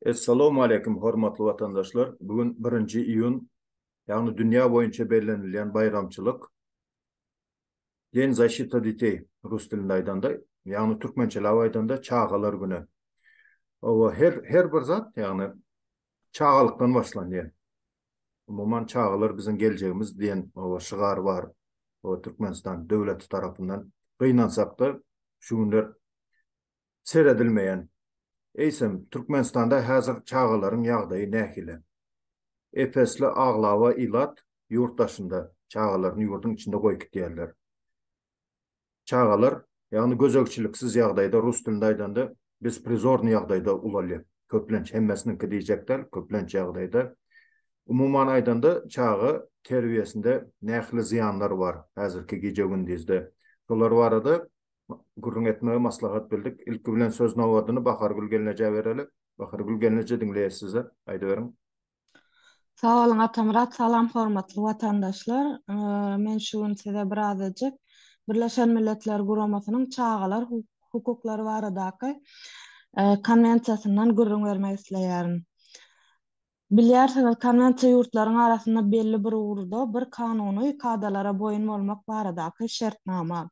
Assalamu alaikum hormatly vatandaşlar. Bugün 1-iyun, yani dünya boyunca belirlenilen bayramçılık Den Защита детей rus dilinde aydanda, yani Türkmençe aydanda çağalar günü. O her bir zat yani çağalıktan başlanıyor. Umuman çağalar bizim geleceğimiz diyen o şıgar var. O Türkmenistan devleti tarafından kıynansak da şu günler seyredilmeyen. Eysem Türkmenistan'da hazır çağaların yağdayı nähili. Efesli Ağlava İlat yurttaşında çağalarını yurdun içinde koyup diyorlar. Çağalar yani gözökçiliksiz yağdayda Rus dilinde aydanda besprizorny yağdayda ulalıyor. Köplenç hemmesininki diyecekler. Köplenç yağdayda. Umuman aydanda çağı terbiyesinde nähili ziyanlar var. Hazırki gece gündüzde. Solar var da gurrun etmeye maslahat bildik. İlk bilen söz navadını Bakar Gülgenlece verelim. Bakar Gülgenlece dinleyeyiz size. Haydi verin. Sağ olun Atamurat, salam hormatly watandaşlar. Men şu gün size birazajyk Birleşen Milletler Guramasynyň çağalar hukuklary baradaky konwensiýasyndan gürrüň bermek isleýärin. Bilýärsiňiz, konwensiýa ýurtlaryň arasynda belli bir ugurda bir kanuny kadalara boyun bolmak baradaky şertnama.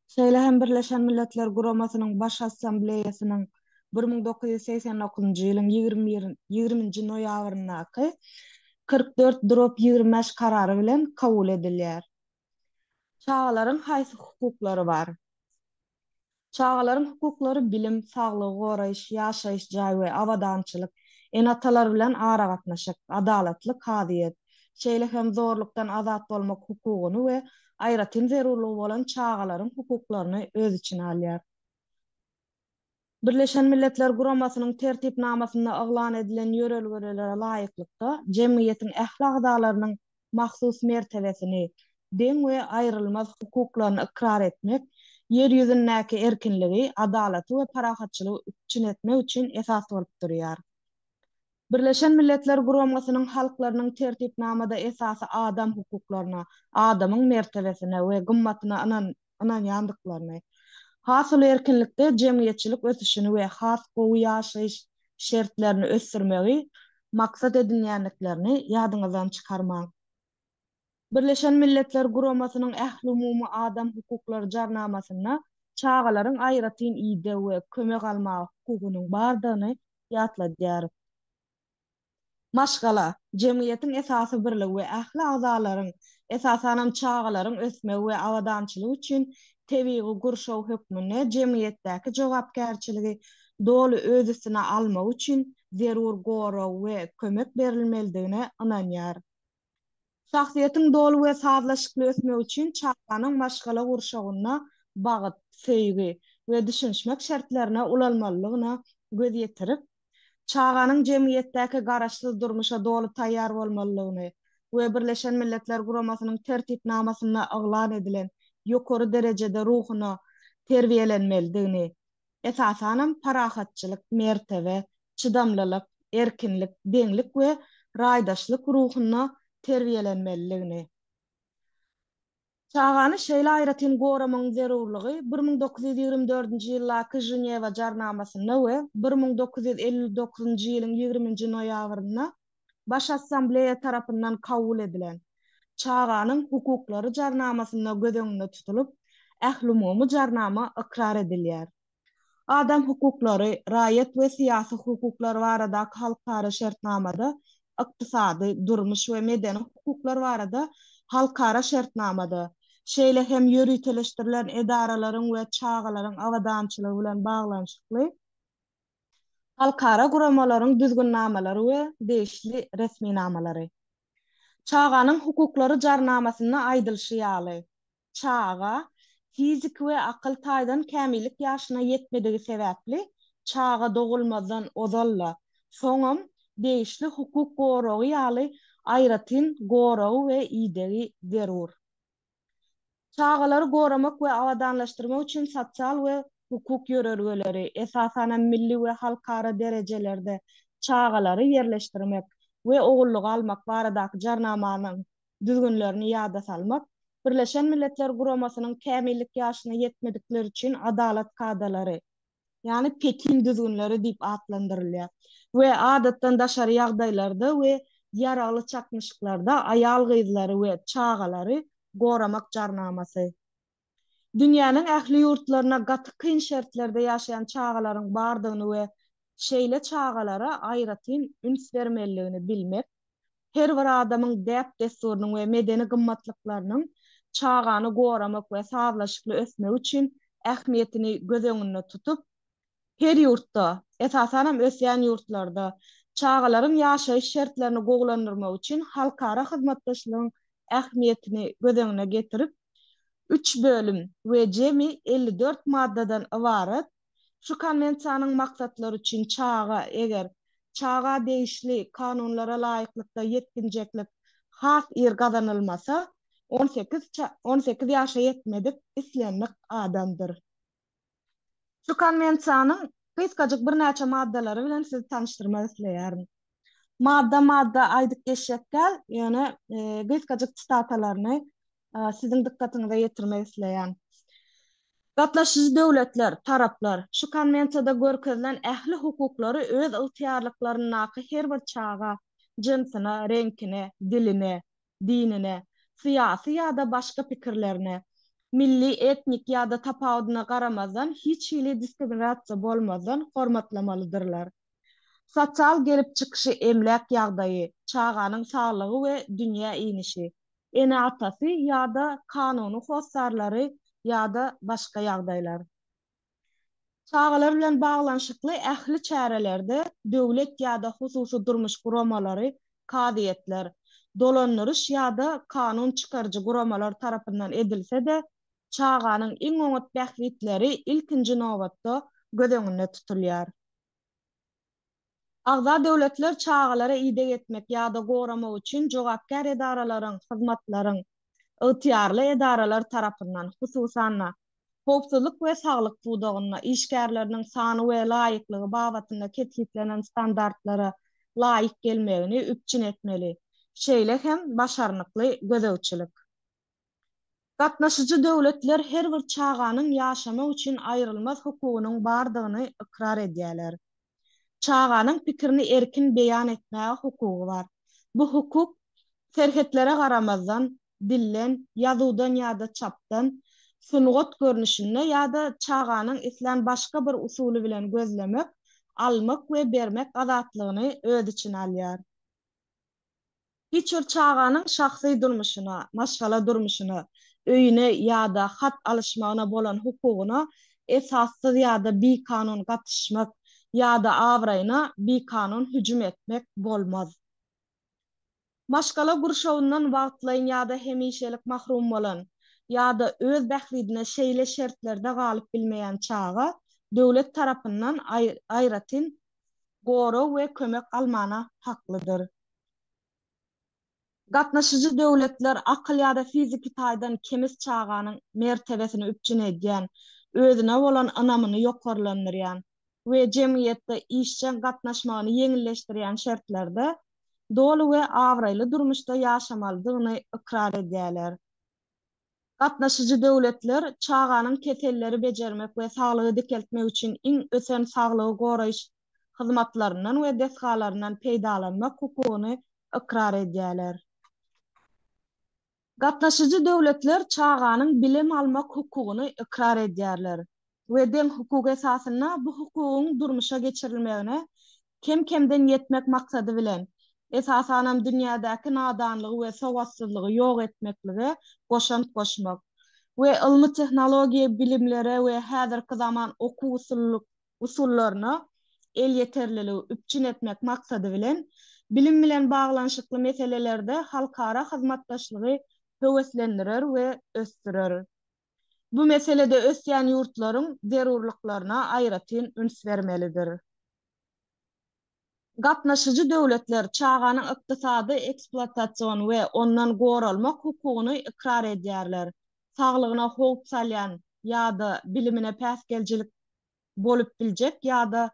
Şeýle hem Birleşen Milletler Guramasynyň baş assambleýasynyň 1989-njy ýylyň 20-nji noýabryndaky 44/20 karary bilen kabul edilýär. Çağalaryň haýsy hukuklary bar? Çağalaryň hukuklary bilim, saglyk, goraýyş, ýaşaýyş jaý we awadançylyk, enatalar bilen ara gatnaşyk, adalatlyk, hadyýet, şeýle hem zorlukdan azat bolmak hukugyny we aýratyn zerurlygy bolan çağalaryň hukuklaryny öz içine alýar. Birleşen Milletler Guramasynyň tertipnamasynda aglan edilen ýörelgelere laýyklykda jemgyýetiň ählak dalarynyň mahsus mertebesini, deň we aýrylmaz hukuklaryny ikrar etmek, ýer ýüzündäki erkinligi, adalaty we parahatçylygy üçin etmek üçin esas bolup durýar. Birleşen Milletler Guramasynyň halklarynyň tertipnamada esasy adam hukuklaryna, adamyň mertebesine we gymmatyna ynanýandyklaryny, hasyl erkinlikde jemgyýetçilik ösüşini we has gowy ýaşaýyş şertlerini ösdürmegi maksat edilýänliklerini ýadyňyzdan çykarmaň. Birleşen Milletler Guramasynyň ähli umumy adam hukuklary jarnamasyna çağalaryň aýratyn ide we kömek almak hukugynyň bardygyny ýatladýar. Maşgala, jemgyýetiň esasy birligi we ähli agzalaryň esasanam çağalaryň ösmegi we awadançylygy üçin tebii gurşaw hökmüne jemgyýetdäki jogapkärçiligi doly öz üstüne almak üçin zerur goraw we kömek berilmelidigine ynanýar. Şahsiýetiň doly we sazlaşykly ösmek üçin çağanyň maşgala gurşawyna bagyt, seýgi we düşünmek şertlerine ulalmalygyna göz ýetirip, çağanyň jemgyýetdäki garaşsyz durmuşa doly taýýar bolmalygyny we Birleşen Milletler Guramasynyň tertipnamasyna aglan edilen ýokary derejede ruhuny terbiýelenmelidigini, esasanam parahatçylyk, mertebe, çydamlylyk, erkinlik, deňlik we raýdaşlyk ruhuny terbiýelenmelidigini. Çağany şeýle aýratyn goramyň zerurlygy 1924-nji ýyllaky Ženewa jarnamasyna we 1959-njy ýylyň 20-nji noýabrynda Baş Assambleýa tarapyndan kabul edilen Çağanyň hukuklary jarnamasyna göz öňünde tutulup, ähli umumy jarnama ikrar edilýär. Adam hukuklary, raýat we syýasy hukuklary baradaky halkara şertnamada, ykdysady, durmuş we medeni hukuklar barada halkara şertnamada, şeýle hem ýörüteleşdirilen edaralaryň we çağalaryň awadançylygy bilen baglanyşykly halkara guramalaryň düzgünnamalary we değişli resminamalary. Çağanyň hukuklary jarnamasyna aýdylşy ýaly. Çağa fizik we akyl taýdan kämillik ýaşyna ýetmedigi sebäpli çağa dogulmadan ozalla. Soňam değişli hukuk goragy ýaly aýratyn goragy we idegi zerur. Çağalary goramak we awadanlaşdyrmak üçin sosial we hukuk ýörelgeleri, esasan milli we halkara derejelerde çağalary ýerleşdirmek we ogullyk almak baradaky jarnamanyň düzgünlerini ýada salmak, Birleşen Milletler Guramasynyň kämillik ýaşyna ýetmedikleri üçin adalat kadalary, yani Pekin düzgünleri diýip adlandyrylýar. We adatdan daşary ýagdaýlarda we ýaraly çakmyşyklarda aýal gyzlary we çagalary goramak jarnamasy. Dünýäniň ähli ýurtlaryna gaty kyn şertlerde ýaşaýan çagalaryň bardygyny we şeýle çagalara aýratyn üns bermeligini bilmek, her bir adamyň däp desturunyň we medeni gymmatlyklarynyň çagany goramak we sazlaşykly ösmek üçin ähmiýetini göz öňünde tutup, her ýurtda, esasanam ösýän ýurtlarda çagalaryň ýaşaýyş şertlerini goglandyrmak üçin halkara hyzmatdaşlygyň ähmiýetini göz öňüne getirip, 3 bölüm we jemi 54 maddadan ibaret şu konwensiýanyň maksatlary üçin çaga eger çaga değişli kanunlara laýyklykda yetkinjeklik has ýer gazanylmasa 18 ýaşa ýetmedik islenmek adamdyr. Şu konwensiýanyň kysgaçyk bir näçe maddalary bilen sizi tanıştyrmak isleýärin. Madda aýdyp geçjek gel, ýöne kysgaçyk statalaryny sizin dikkatinize getirmek isleýän. Gatnaşyjy döwletler, taraplar şu konwensiýada görkezilen ähli hukuklary öz ygtyýarlyklaryna her bir çaga, jinsyna, reňkine, diline, dinine, syýasy ýa-da başga pikirlerine, milli, etnik ýa-da tapawudyna garamazdan hiç hili diskriminasiýa bolmazdan hormatlamaldyrlar. Sosial gelip çykyşy emlek ýagdaýy, çaganyň saglygy we dünýä iňişi, ene atasy ýa-da kanuny hossarlary ýa-da başga ýagdaýlar. Çagalar bilen baglanşykly ähli çärelerde döwlet ýa-da hususy durmuş guramalary, kadiýetler, dolandyryş ýa-da kanun çykarjy guramalar tarapyndan edilse-de, çaganyň iň öňüt bähwitleri ilkinji nowatda göz öňünde tutulýar. Agza döwletler çagalara ýygyk etmek ýa-da goramak üçin jogapkar edaralaryň, hyzmatlaryň, ygtyýarly edaralar tarapyndan hususan howpsuzlyk we saglyk budagyna işgärleriniň sany we laýyklygy babatynda ketkitlenen standartlara laýyk gelmegini üpçün etmeli. Şeýle hem başarnykly gözegçilik. Gatnaşyjy döwletler her bir çaganyň ýaşamak üçin aýrylmaz hukugynyň bardygyny ikrar edýärler. Çaganyň pikirini erkin beýan etmäge hukugy bar. Bu hukuk serhetlere garamazdan, dillen, ýazywdan ýa-da çapdan, sungat görnüşinde ýa-da çaganyň islen başga bir usuly bilen gözlemek, almak we bermek azatlygyny öz içine alýar. Hiç bir çaganyň şahsy durmuşyna, maşgala durmuşyna, öýüne ýa-da hat alışmagyna bolan hukugyna esassyz ýa-da bir kanun gatışmak ýa-da awraýyna bir kanun hüjüm etmek bolmaz. Maşgala gurşawyndan wagtlaýyn ýa-da hemişelik mahrum bolan ýa-da öz bähwidine şeýle şertlerde galyp bilmeýän çaga döwlet tarapyndan aýratyn gora we kömek almana haklydyr. Gatnaşyjy döwletler akyl ýa-da fiziki taýdan kemis çaganyň mertebesini üpçün edýän, özüne bolan anamyny ýokarlandyrýan we jemgyýetde işçen gatnaşmagyny ýeňilleşdirýän şertlerde dolu we awraýly durmuşda ýaşamalydygyny ikrar edýärler. Gatnaşyjy döwletler çaganyň keselleri bejermek we saglygy dikeltmek üçin iň ösen saglygy goraýyş hyzmatlaryndan we desgalaryndan peýdalanmak hukugyny ikrar edýärler. Gatnaşyjy döwletler çaganyň bilim almak hukugyny ikrar edýärler we deň hukuk esasyna bu hukugyň durmuşa geçirilmegine kem-kemden yetmek maksady bilen esasanam dünýädäki nadanlygy we sowatsyzlygy ýok etmeklige goşant goşmak we ilmi tehnologiýa bilimlere we häzirki zaman okuw usullaryna el yeterliligi üpçün etmek maksady bilen bilim bilen baglanşykly meselelerde halkara hyzmatdaşlygy höweslendirer we östürer. Bu meselede ösýän ýurtlaryň zerurlyklaryna aýratyn üns bermelidir. Gatnaşyjy döwletler çaganyň ykdysady ekspluatasiýon we ondan goralmak hukugyny ikrar edýärler. Saglygyna howp salýan ýa-da bilimine päsgeljilik bolup biljek ýa-da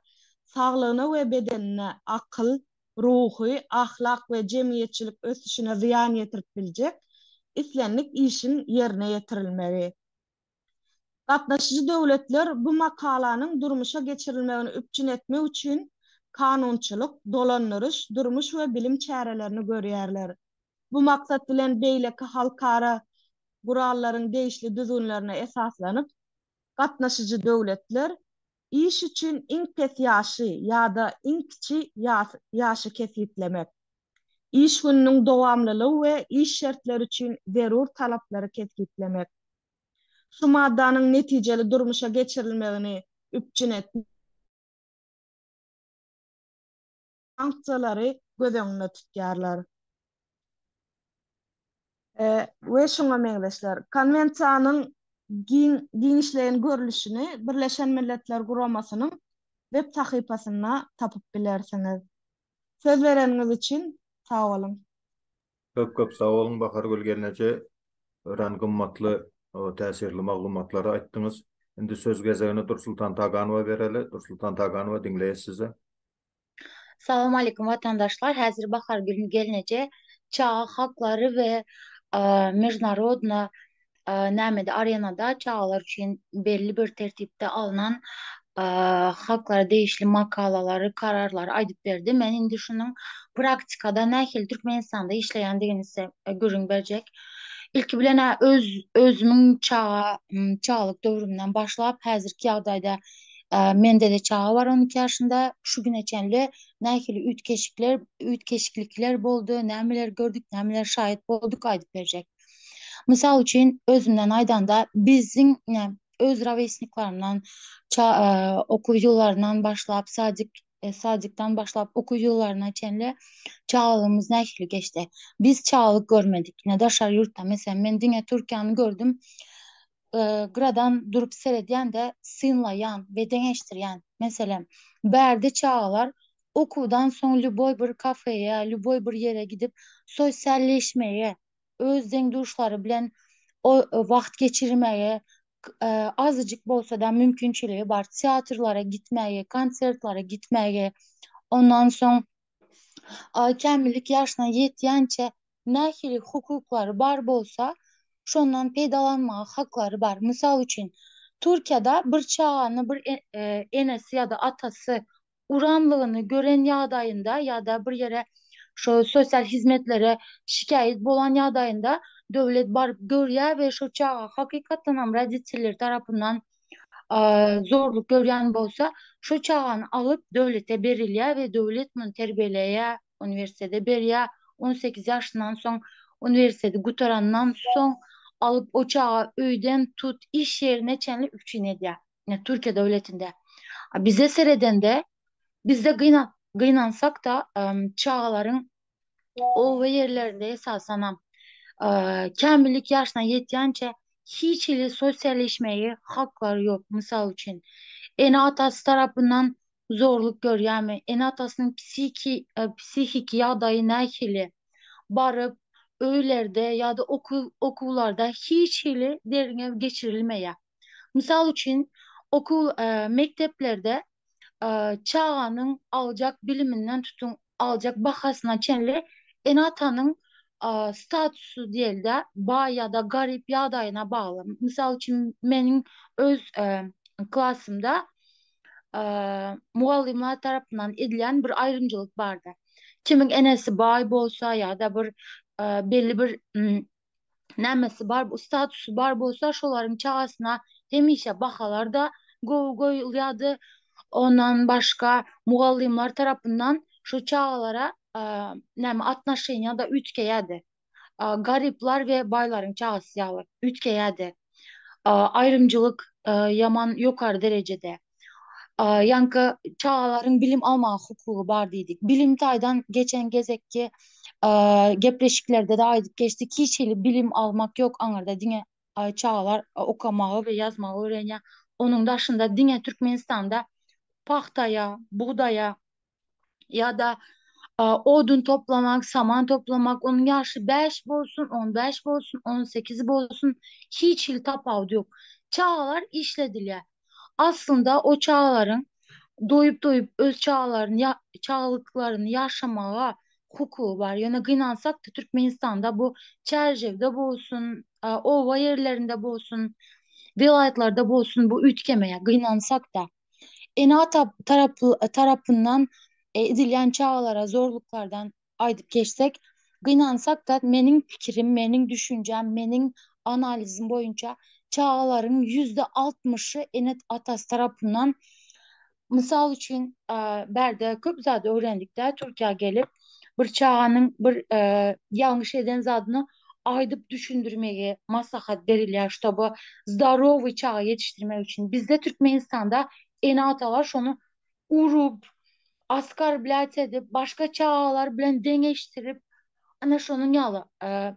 saglygyna we bedenine akyl, ruhy, ahlak we jemgyýetçilik ösüşine ziýan ýetirip biljek islenlik işin ýerine ýetirilmegi. Gatnaşyjy döwletler bu makalanyň durmuşa geçirilmegini üpçün etmek üçin kanunçylyk, dolandyryş, durmuş we bilim çärelerini görýärler. Bu maksat bilen beýleki halkara gurallaryň değişli düzünlerine esaslanyp, gatnaşyjy döwletler iş üçin iň pes ýaşy ýa-da iň kiçi ýaşy kesiplemek, iş gününiň dowamlylygy we iş şertleri üçin zerur talaplary kesiplemek, şu maddanyň netijeli durmuşa geçirilmegini üpçün etmek, sanksiýalary göz öňüne tutýarlar. We şoňa meňzeşler, konwensiýanyň giň işleýän görülüşini Birleşen Milletler Guramasynyň web sahypasyna tapyp bilersiňiz. Söz bereniňiz üçin sag bolun. Köp sağ olun. Bahar gelgenece ören gymmatly, täsirli maglumatlary aýtdyňyz. Indi söz gezegini Dursultan Taganowa bereli. Dursultan Taganowa diňleýäs sizi. Salam aleyküm vatandaşlar. Hazır Bahar günü gelince çağ hakları ve международна nämede arenada çağlar için belli bir tertipte alınan haklara değişli makalları, kararları aýdyp berdi. Men indi şunun praktikada nähili Türkmenistanda işleýän digenisi görüň berjek. İlki bilen özümün çağlık dövrümden başlap häzirki ýagdaýda mende de çağı var 12 yaşında. Şu güne çenli nähili ütkeşiklikler boldu, nämeler gördük, nämeler şahit bolduk aýdyp berjek. Misal üçin özümden aýdanda biziň öz rawesniklarymdan okuw ýyllaryndan başlap sadykdan başlap okuw ýyllaryna çenli çağlygymyz nähili geçdi. Biz çağlyk görmedik. Ne daşar ýurtda mesela men diňe Türkiýany gördüm. Gradan durup seyredýän de synlaýan we deňeşdirýän. Meselem, bärde çağlar okuwdan soň lüboy bir kafeýe, lüboy bir ýere gidip sosialleşmeýe, öz deňduşlary bilen o wagt geçirmeýe azıcık bolsa da mümkinçiligi bar. Teatrlara gitmeýe, konsertlara gitmeýe, ondan soň kämillik ýaşyna ýetýänçe nähili hukuklary bar bolsa şondan peýdalanmaga haklary bar. Misal üçin Türkiýada bir çağany bir enesi ýa-da atasy uramlygyny gören ýagdaýynda ýa-da bir ýere şo sosial hizmetlere şikayet bolan ýagdaýynda döwlet barıp görýär we şo çağa hakykatdan ham raditseler tarapyndan zorluk görýän bolsa şo çağany alıp döwlete berilýär we döwlet muny terbiýeleýär, uniwersitede berýär. 18 ýaşyndan soň uniwersiteti gutarandan soň alıp o çağı öýden tut iş yerine çenli üpçün edýär. Türkiýe döwletinde. Bize seredende bizde gynansak da çağlaryň o yerlerinde esasanam kämillik ýaşyna ýetýänçe hiç ile sosialleşmeýe haklary ýok. Misal üçin ene atasy tarapyndan zorluk görýärmi? Ene atasynyň psihiki ýagdaýy nähili barıp öýlerde ýa-da okuwlarda hiç ile derine geçirilmeýär. Misal üçin mekteplerde çağanyň aljak biliminden tutun aljak bahasyna çenli ene atanyň statusu diýilde ba ýa-da garip ýagdaýyna bagly. Misal üçin meniň öz klasymda mugallimler tarapyndan edilen bir ayrımcılık bardy. Kimiň enesi baý bolsa ýa-da bir belli bir nämesi bar, bu statusu bar bolsa şolaryň çağasyna hemişe bahalar da goýulýardy. Ondan başka mugallimler tarapyndan şu çağlara atnaşyň da ütkeýärdi. Gariplar we baýlaryň çağasy ýaly ütkeýärdi. Ayrımcılık yaman ýokary derejede. Yankı çağlaryň bilim alma hukuky bar diýdik. Bilim taýdan geçen gezekki gepleşiklerde de aýdyp geçdik. Hiç bilim almak yok aňarda diňe çağlar okamagy we ýazmagy öğrenýär. Onun daşynda diňe Türkmenistanda pahtaya, buğdaya ýa-da odun toplamak, saman toplamak, onun yaşı 5 bolsun, 15 bolsun, 18 bolsun, hiç tapawdy yok. Çağlar işledilýär. Aslında o çağlaryň doyup öz çağlıklaryny ýaşamaga hukuky bar. Ýöne gynansak da Türkmenistanda bu çerjewde bolsun, owa yerlerinde bolsun, vilayetlarda bolsun bu ütkemeye kıynansak da ENA tarafından edilen çağlara, zorluklardan aydıp geçsek, kıynansak da menin fikrim, menin düşüncem, menin analizim boyunca çağların %60'ı ENA atas tarafından. Misal için berde köp zat öğrendik de Türkiye gelip bir çağının bir yanlış eden zadını aydıp düşündürmeye maslahat verirler ştabı zdarovu çağı yetiştirmek için. Bizde Türkmenistan'da eni atalar şunu urup asgar bilat edip başka çağlar bilen dengeştirip ana şunun yalı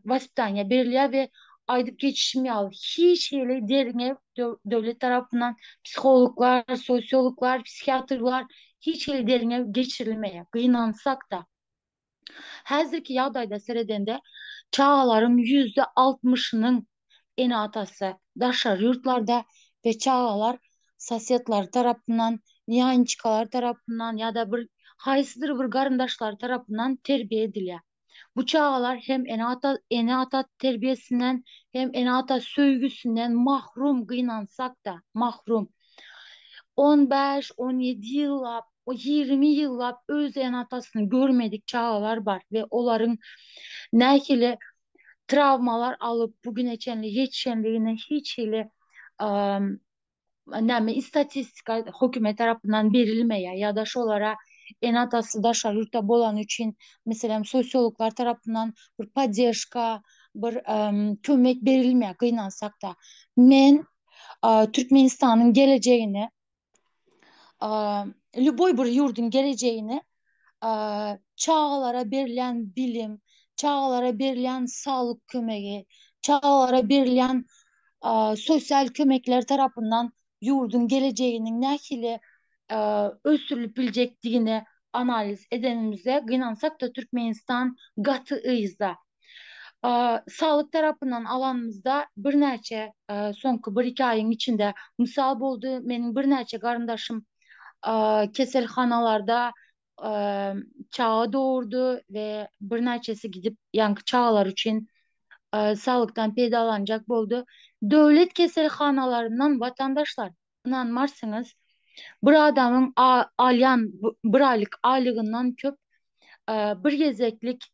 vasıtanya beriliyor ve aydıp geçişim yalı hiç hele derine devlet tarafından psikologlar, sosyologlar, psikiyatrlar hiç hele derine geçirilmeye kıynansak da hazırki yağdayda seredende çağların %60'ının en atası daşar yurtlarda ve çağlar sosyetler tarafından, niyançıkalar tarafından ya da bir haysıdır bir garındaşlar tarafından terbiye ediliyor. Bu çağlar hem enata terbiyesinden hem enata sövgüsünden mahrum kıynansak da mahrum. 15-17 yıllap, o 20 yıllap öz enatasını görmedik çağlar var ve onların nähili travmalar alıp bugün yetişenliğine hiç ile istatistika hükümet tarafından verilmeye ya da şolara enatası da şarjurta bolan için mesela sosyologlar tarafından bir поддержка bir kömek verilmeye kıynansak da men Türkmenistan'ın geleceğini любой bir yurdun geleceğini çağlara verilen bilim, çağlara verilen sağlık kömeği, çağlara verilen sosyal kömekler tarafından yurdun geleceğinin nähili ösürülüp bilecektiğini analiz edenimize gınansak da Türkmenistan gatı ıyızda. Sağlık tarafından alanımızda bir neçe sonku bir iki ayın içinde misal oldu. Benim bir neçe karındaşım keselhanalarda çağı doğurdu ve bir neçesi gidip yankı çağlar için sağlıktan faydalanacak oldu. Devlet keselhanalarından vatandaşlar inanmazsınız bir adamın alyan bir aylık aylığından köp bir gezeklik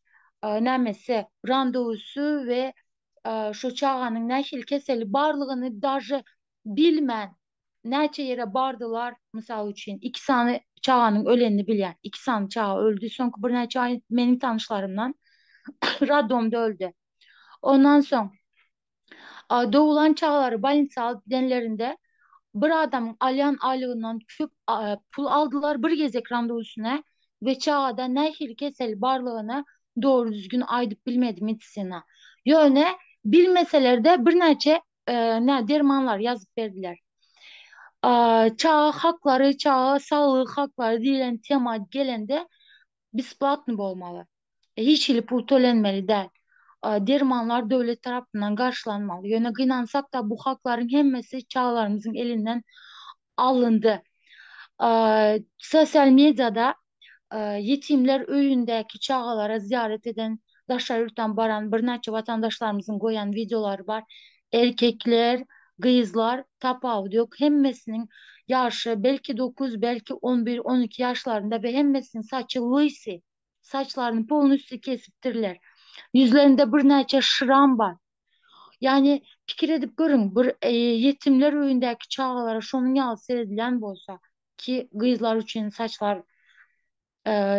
nämesi randevusu ve şu çağının nähil keseli barlığını dahi bilmän näçe yere bardılar misal için iki sany çağının ölenini bilen iki sany çağı öldü soňky bir näçe ay menin tanışlarımdan radomda öldü. Ondan soň doğulan çağları balins alıp denlerinde bir adamın alyan aylığından köp pul aldılar bir gezek randevusuna ve çağda nähil kesel barlığını doğru düzgün aydıp bilmedi medisina. Yöne bilmeseler de bir neçe ne dermanlar yazıp verdiler. Çağ hakları, çağ sağlık hakları diyen tema gelende besplatno olmalı. Hiç ili pul tölenmeli değil. Dermanlar devlet tarafından karşılanmalı. Yöne kıynansak da bu hakların hemmesi çağlarımızın elinden alındı. Sosyal medyada yetimler öyündeki çağlara ziyaret eden Daşarır'dan baran bir neçe vatandaşlarımızın koyan videoları var. Erkekler, kızlar tapav yok. Hemmesinin yaşı belki 9, belki 11, 12 yaşlarında ve hemmesinin saçı lıysi. Saçlarını polun üstü kesiptirler. Yüzlerinde bir neçe şıram var. Yani fikir edip görün bir yetimler öyündeki çağlara şonun yalı seyredilen bolsa ki kızlar için saçlar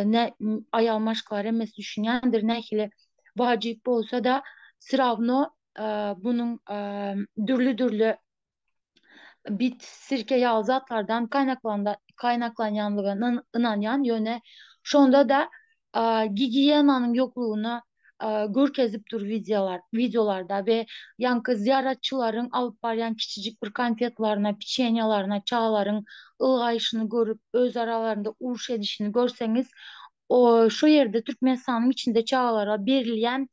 ne ayalmaşklar emes düşünýändir nähili vacip bolsa da sıravno bunun dürlü bit sirke yağ zatlardan kaynaklanyanlığına inanyan yöne şonda da gigiyenanın yokluğunu görkezip dur videolarda ve yankı ziyaretçilerin alıp baryan küçücük bir konfetlarına, piçenyalarına, çağların ılgayışını görüp öz aralarında uruş edişini görseniz o şu yerde Türkmenistan'ın içinde çağlara verilen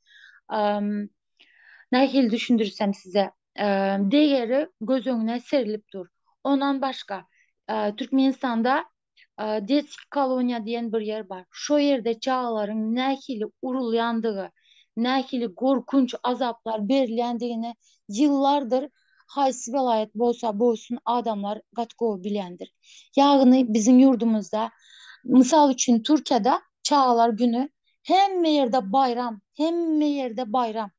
nähil düşündürsem size değeri göz önüne serilip dur. Ondan başka Türkmenistan'da Detski Kolonya diyen bir yer var. Şu yerde çağların nähili urulyandığı, nähili korkunç azaplar verildiğini yıllardır haysi velayet bolsa bolsun adamlar gatgo bilendir. Yani bizim yurdumuzda misal için Türkiye'de Çağlar Günü hem yerde bayram, hem yerde bayram.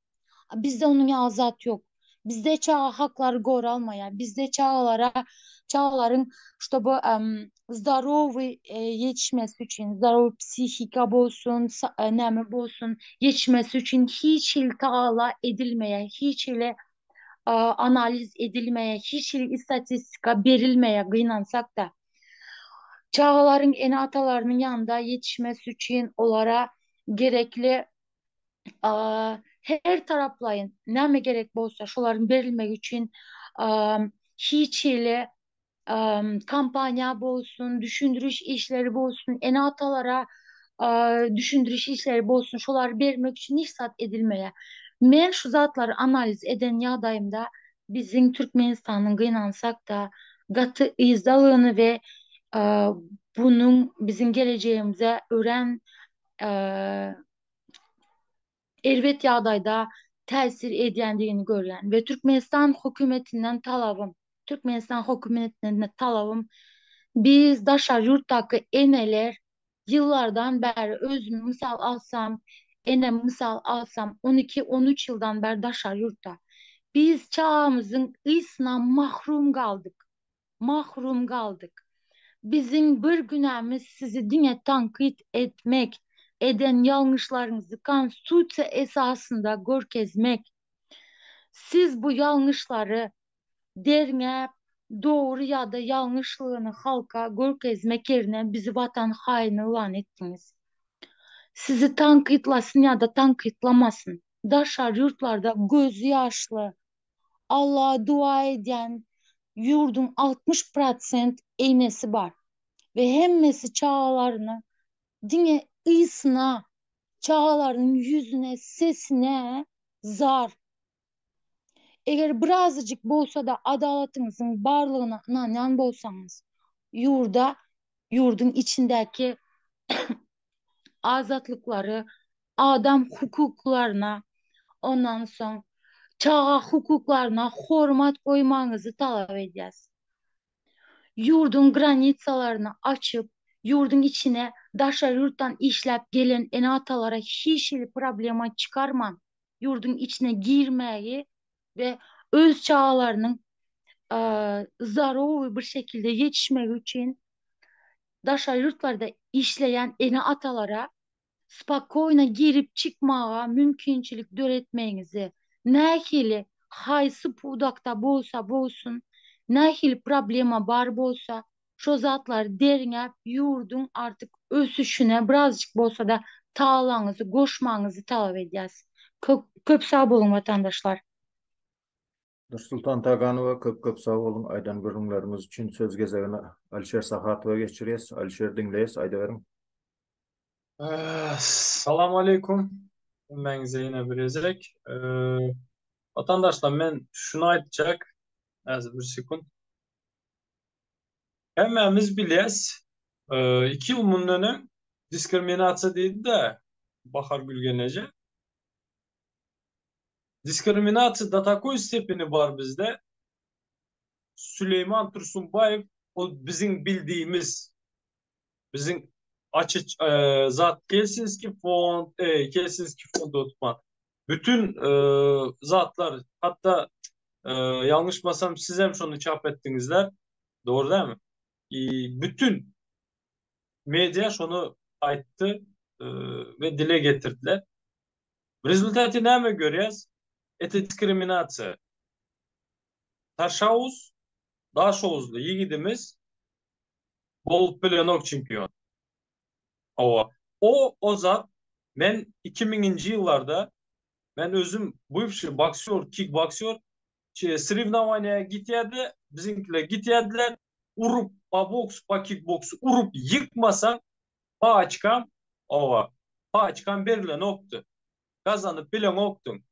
Bizde onun azat yok. Bizde çağ hakları goralmaya, bizde çağların işte bu zdarovi yetişmesi için, zdarov psihika bolsun, nemi bolsun yetişmesi için hiç il taala edilmeye, hiç ile analiz edilmeye, hiç il istatistika verilmeye kıynansak da çağların en atalarının yanında yetişmesi için onlara gerekli her taraflayın ne gerek bolsa şoların verilmek için hiç ile kampanya bolsun, düşündürüş işleri bolsun, en atalara düşündürüş işleri bolsun, şolar vermek için hiç sat edilmeye. Men şu zatları analiz eden yadayımda bizim Türkmenistan'ın kıynansak da katı izdalığını ve e, bunun bizim geleceğimize öğren elbet yağdayda tesir edildiğini görülen ve Türkmenistan hükümetinden talabım biz daşar yurttaki eneler yıllardan beri özüm misal alsam 12-13 yıldan beri daşar yurtta. Biz çağımızın ısına mahrum kaldık. Bizim bir günahımız sizi dine tankit etmek, eden yanlışlarınızı konstitüsiya esasında görkezmek. Siz bu yanlışları derine doğru ya da yanlışlığını halka görkezmek yerine bizi vatan haini ilan ettiniz. Sizi tankitlasın ya da tankitlamasın. Daşar yurtlarda gözü yaşlı, Allah'a dua eden yurdun 60% eynesi var ve hemmesi çağlarını dine ısına, çağların yüzüne, sesine zar. Eğer birazcık bolsa da adaletinizdin varlığına inanan bolsanız, yurdun içindeki azatlıkları, adam hukuklarına, ondan sonra çağa hukuklarına hürmet koymanızı talep edeceğiz. Yurdun granitsalarını açıp yurdun içine daşar yurttan işlep gelen enatalara hiç problema çıkarman, yurdun içine girmeyi ve öz çağlarının zaruri bir şekilde yetişmek için daşar yurtlarda işleyen enatalara spakoyna girip çıkmaya mümkünçülük öğretmenizi nahili haysı pudakta bolsa bolsun nahil problema bar bolsa şu zatlar derine yurdun artık ösüşüne birazcık bolsa da tağlanızı, koşmanızı talep edeceğiz. Köp sağ olun vatandaşlar. Nursultan Taganova köp sağ olun. Aydan görünlerimiz için söz gezegine Alişer Sahatova geçiriyiz. Alişer dinleyiz. Ayda verin. Assalamu alaikum. Ben Zeynep Rezek. Vatandaşlar ben şunu aytacak. Az bir sekund. Hemmemiz biliriz. İki umunluğunun diskriminasiya deydi de Bahar Gülgenece. Diskriminatsiya da takoy stepeni var bizde. Süleyman Tursunbayev o bizim bildiğimiz bizim açık zat Kelsinski fond tutma. Bütün zatlar hatta yanlış masam siz hem şunu çap ettinizler. Doğru değil mi? Bütün medya şunu ayıttı ve dile getirdiler. Rezultatı ne mi görüyoruz? Eti diskriminatsiya. Taşavuz, Daşavuzlu yiğidimiz bol planok çempiyon. O zat ben 2000'inci yıllarda ben özüm bu işi boksör, kickboksör sırıvnamanaya gitiyedi. Bizimkiler gitiyediler. Urup, boks, kickboks urup yıkmasan paçkam paçkam berilen oktu. Kazanıp bilen oktun.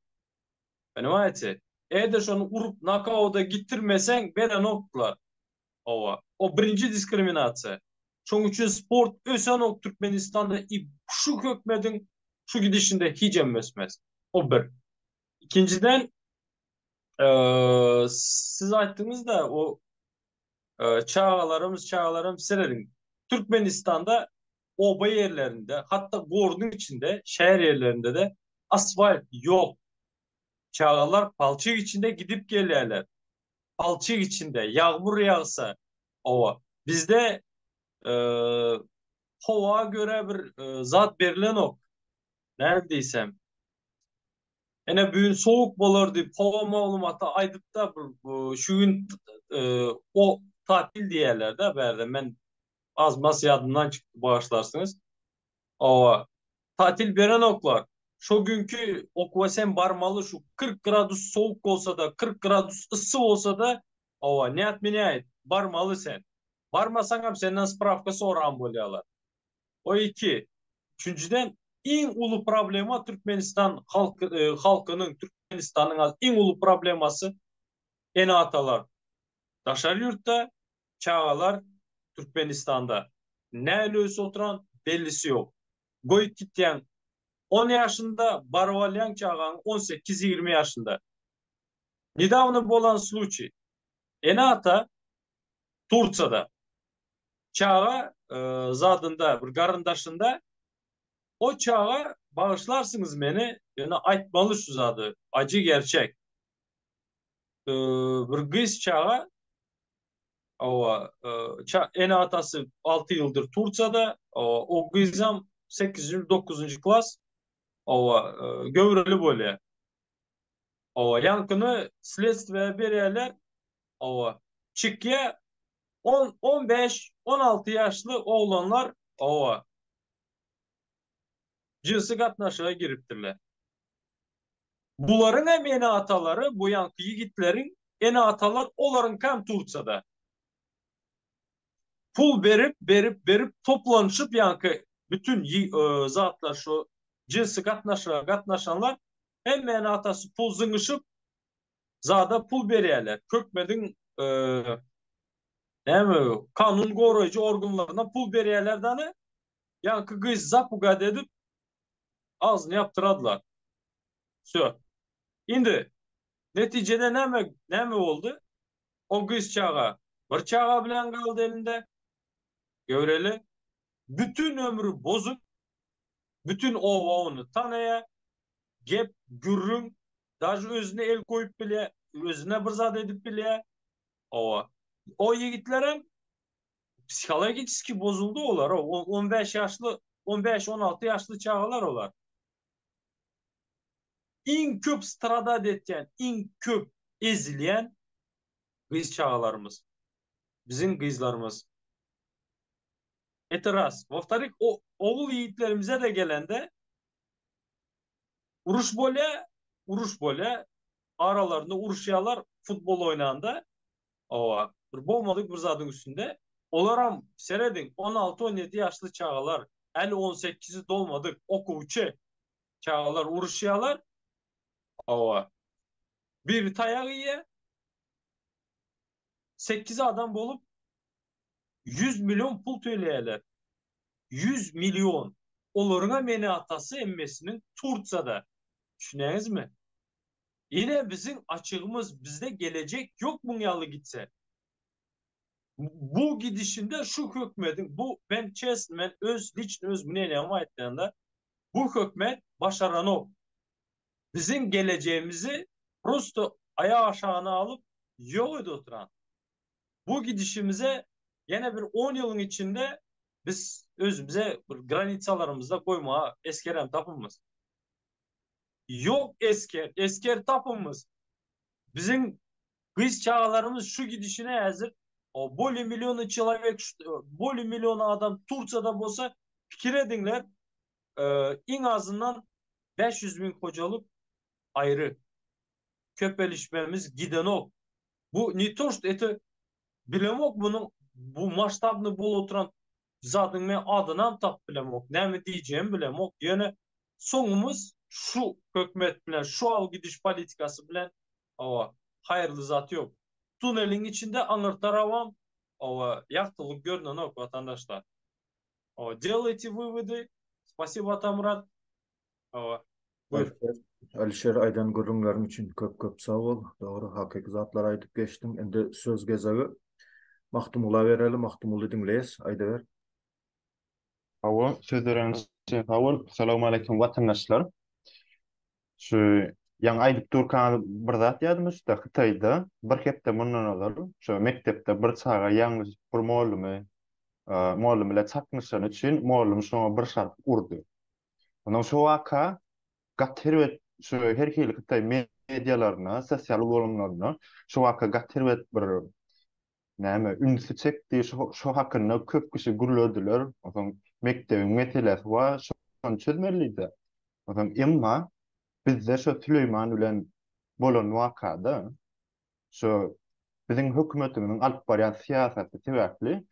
Понимаете? Eğer şunu urup nakavda gittirmesen beren oktular. O birinci diskriminatsiya. Şunun için sport ösen ok Türkmenistan'da şu kökmedin şu gidişinde hiç emmesmez. O bir. İkinciden Siz ayttığınızda o çağalarımız sererin. Türkmenistan'da oba yerlerinde, hatta Gor'un içinde, şehir yerlerinde de asfalt yok. Çağalar palçık içinde gidip gelirler. Palçık içinde yağmur yağsa ova. Bizde e, hava göre bir zat verilen ok. Neredeysem. Ene bugün soğuk bolar deyip hava malumatı aydıpta şu gün o tatil diyerler de berde. Ben az mas yadımdan çıktı bağışlarsınız. Ova tatil veren oklar. Şu günkü okvasen barmalı şu 40 gradus soğuk olsa da 40 gradus ısı olsa da ova ne at ne ait barmalı sen. Barmasan hem senden spravkası oran bolyalar. O iki. Üçüncüden en ulu problema Türkmenistan halkının Türkmenistan'ın en ulu probleması ene atalar. Daşar yurtta çağalar Türkmenistan'da. Ne ölüyorsa oturan bellisi yok. Goyut gittiyen 10 yaşında Barvalyan çağın 18-20 yaşında. Недавно olan случай. Ene ata Turca'da çağa zadında bir garındaşında o çağa bağışlarsınız beni. Yani aytmalı şu zadı. Acı gerçek. Bir kız çağa en atası 6 yıldır Turca'da. O kızam 8. 9. klas. Gövreli böyle. Yankını следствие bererler. Çıkıya 10, 15, 16 yaşlı oğlanlar cinsi katnaşığa giriptirler. Buların hem ene ataları, bu yankı yigitlerin ene atalar onların kam Turca'da. Pul berip toplanışıp yankı bütün zatlar şu cinsi katnaşanlar hem ene atası pul zıngışıp zada pul beriyerler. Kökmedin ne mi kanun koruyucu organlarına pul beriyerlerden yankı kız zapuga edip ağzını yaptıradılar. Sö. Şimdi neticede ne mi oldu? O kız çağa bir çağa bilen kaldı elinde. Göreli. Bütün ömrü bozuk. Bütün onu tanıya. Gep gürrün. Даже özüne el koyup bile. Özüne bir zat edip bile. O yigitlerin psikolojik bozuldu olar. 15 yaşlı 15-16 yaşlı çağlar olar. En köp strada etken, en köp ezileyen kız çağlarımız. Bizim kızlarımız. Etiraz. Во-вторых, oğul yiğitlerimize de gelende uruş böyle aralarında uruşyalar futbol oynağında bir bombalık bir zadın üstünde. Olaram seredin 16-17 yaşlı çağlar 50-18'i dolmadık okuvçu çağlar uruşyalar bir tayağı ye 8 adam bulup 100 milyon pul töleyeler. 100 milyon. Oluruna meni atası emmesinin Turca'da. Düşüneniz mi? Yine bizim açığımız bizde gelecek yok mu yalı gitse? Bu gidişinde şu hükmetin ben öz müneleme ettiğinde bu hükmet başaran o. Bizim geleceğimizi prosto ayağı aşağına alıp yok ede oturan. Bu gidişimize yine bir 10 yılın içinde biz özümüze granitsalarımızda koymaya eskeren tapımız. Yok esker tapımız. Bizim kız çağlarımız şu gidişine hazır. O boli milyonu человек, boli milyonu adam Turca'da olsa fikir edinler. En azından 500 bin kocalık ayrı köpelişmemiz giden o. Bu nitoşt eti bilemok bunun bu masштабны bol oturan zatın men adından tap bilemok. Ne mi diyeceğim bilemok. Yani sonumuz şu hükmet bilen, şu al gidiş politikası bilen hayırlı zat yok. Tunelin içinde anırtaravam yaktılık görünen ok vatandaşlar. Делайте выводы. Спасибо, Атамрат. Buyur. Alişer aydan görünlerin için köp sağ ol. Doğru hakiki zatlar aytıp geçtin. Endi söz gezegi Mahtumula verelim. Mahtumulu dinleyiz. Ayda ver. Hawa sözleriniz için hawa. Assalamu alaikum vatandaşlar. Şu yan aydıp durkan bir zat ýazmyş da Hytaýda bir hepde mundan alar. Şu mektepde bir saga ýalňyz bir muallym ile çakmışan üçin muallym şoňa bir şart urdy. Ondan şu waka gatterwet şu herkili Hytaý medialaryna, sosial bolumlaryna şu waka gatterwet bir näme ünsü çekdi şu hakynda köp kişi gürlediler. Oňa mektebiň meselesi wa şonu çözmeliydi. Oňa emma bizde şu Süleyman bilen bolan wakada şu biziň hökümetimiň alyp barýan siýasaty sebäpli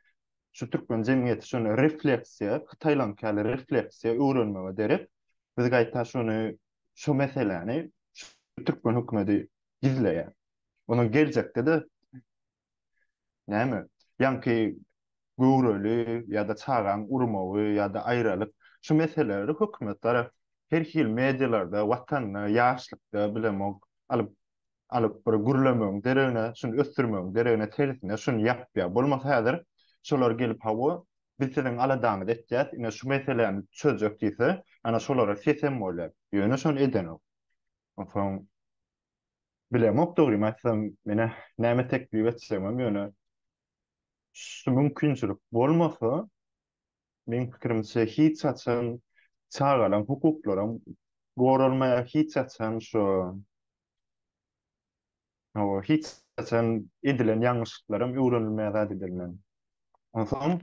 şu türkmen jemgyýeti şonu refleksiýa, Hytaýlan käli refleksiýa öwrenmege derip biz gaýta şonu şu meseleni şu türkmen hökümeti gizleýär. Onuň geljekde de näme ýanky göwreli ýa-da çağan urmawy ýa-da aýralyk şu meseleleri hökümet tarap her hil medialarda watanyna ýaşlykda bilemok alyp bir gürlemeň derine şunu ösdürmeň derine tersine şunu ýapýar. Bolmasa häzir şolar gelip hawa bizden aladaňy etjät, ine şu meselelerini çözjek diýse, ana şolara sesem bolýar. Ýöne şonu edenok. Oňa bilemok dogry maksam mene näme teklip etsem ýöne şu mümkinçilik bolmasa men pikirimçe hiç açan çağalan hukuklara gorulmaya hiç açan şu hiç açan edilen yanlışlıklarım öğrenilmeye da edilen. Ondan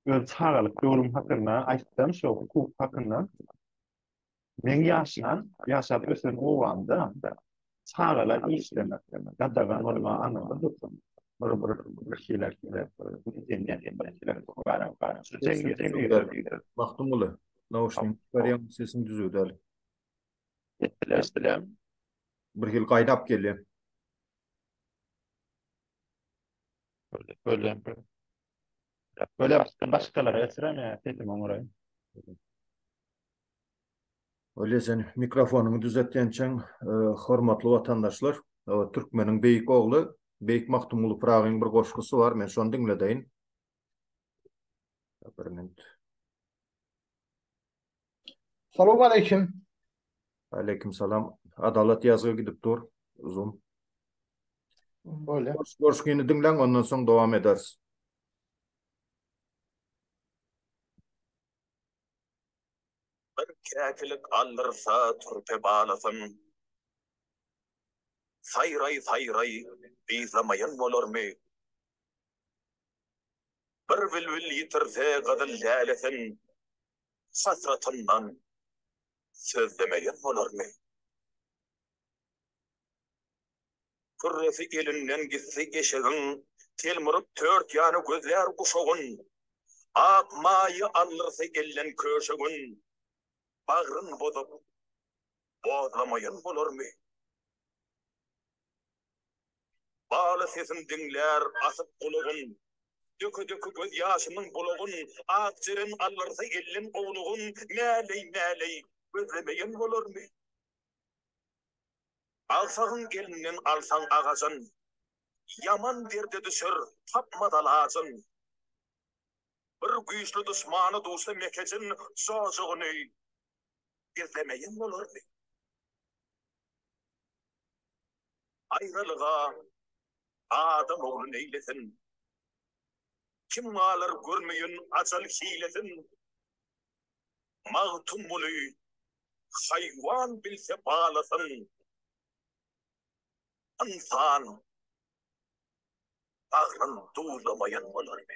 öz çağalık yorum hakkında açtım şu hukuk hakkında men yaşap ösen o anda çağalan işlemek gadagan olma anladım. Bir şeyler Mahtumulu. Nauşning barýan sesin düzüldü ali. Bir hil gaýdap gelýär. Böyle başkaları esirem tetim orayı. Öyle sen mikrofonumu düzeltýänçeň, hormatly watandaşlar, türkmeniň beýik ogly, Beýik Mahtumulu Pragyň bir goşgusy bar, men şonu dinledeýin. Bir minut. Salamu aleyküm. Aleyküm salam. Adalet ýazgyna gidip dur. Uzun. Böyle. Gorşgyny dinleň, ondan soň dowam ederiz. Bir käkilik allyrsa türpe balasyn. Saýray bizamayan bolarmy? Bir bilbil ýitirse gadyl lälesin. Hasratyndan sözlemeyen bolarmy? Kürresi elinden gitse eşegiň, telmürüp tört ýany gözler guşagyn. Ak maýy allyrsa ellen köşegin. Bagryn bozup bozlamayan bolarmy? Baly sesin diňler asyp gulugyn. Dökü göz ýaşymyň bulugyn, ak jirin allyrsa ellen owlugyn. Mäleý gözlemeyen bolarmy? Alsagyň elinden alsaň agaçyn, yaman derde düşür tapmada lazım. Bir güýçli düşmany dosta mekejin sojugyny izlemeyen bolarmy? Aýralyga adam ogly neylesin? Kim alır görmeýän açal hilesin? Mahtumly haýwan bilse balasyn. İnsan bagryn duzlamayan bolarmy?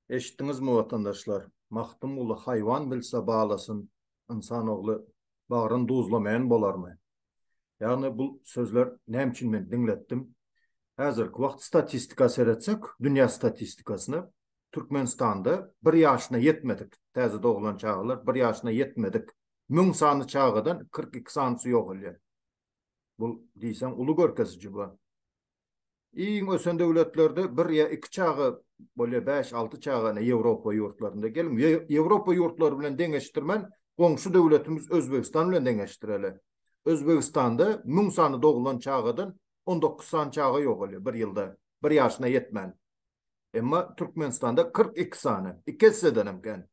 Eşitdiňizmi watandaşlar? Mahtumulu haýwan bilse balasyn, insan ogly bagryn duzlamayan bolarmy? Yani bu sözler nämçin men dinletdim. Häzirki wagt statistika seretsek, dünýä statistikasyny Türkmenistanda 1 ýaşyna ýetmedik. Täze doglan çağlar 1 ýaşyna ýetmedik. 1000 sany çağadan 42 sanysy ýok bolýar. Bu diýsem uly görkeziji bu. İň ösen döwletlerde bir ya iki çağı böyle 5-6 çağına Ýewropa ýurtlarynda gelim. Ýewropa ýurtlary bilen deňeşdirmen goňşy döwletimiz Özbegistan bilen deňeşdireli. Özbegistanda 1000 sany doğulan çağıdan 19 sany çağı ýok bir ýylda. Bir ýaşyna ýetmän. Emma Türkmenistanda 42 sany. İkisi denimken.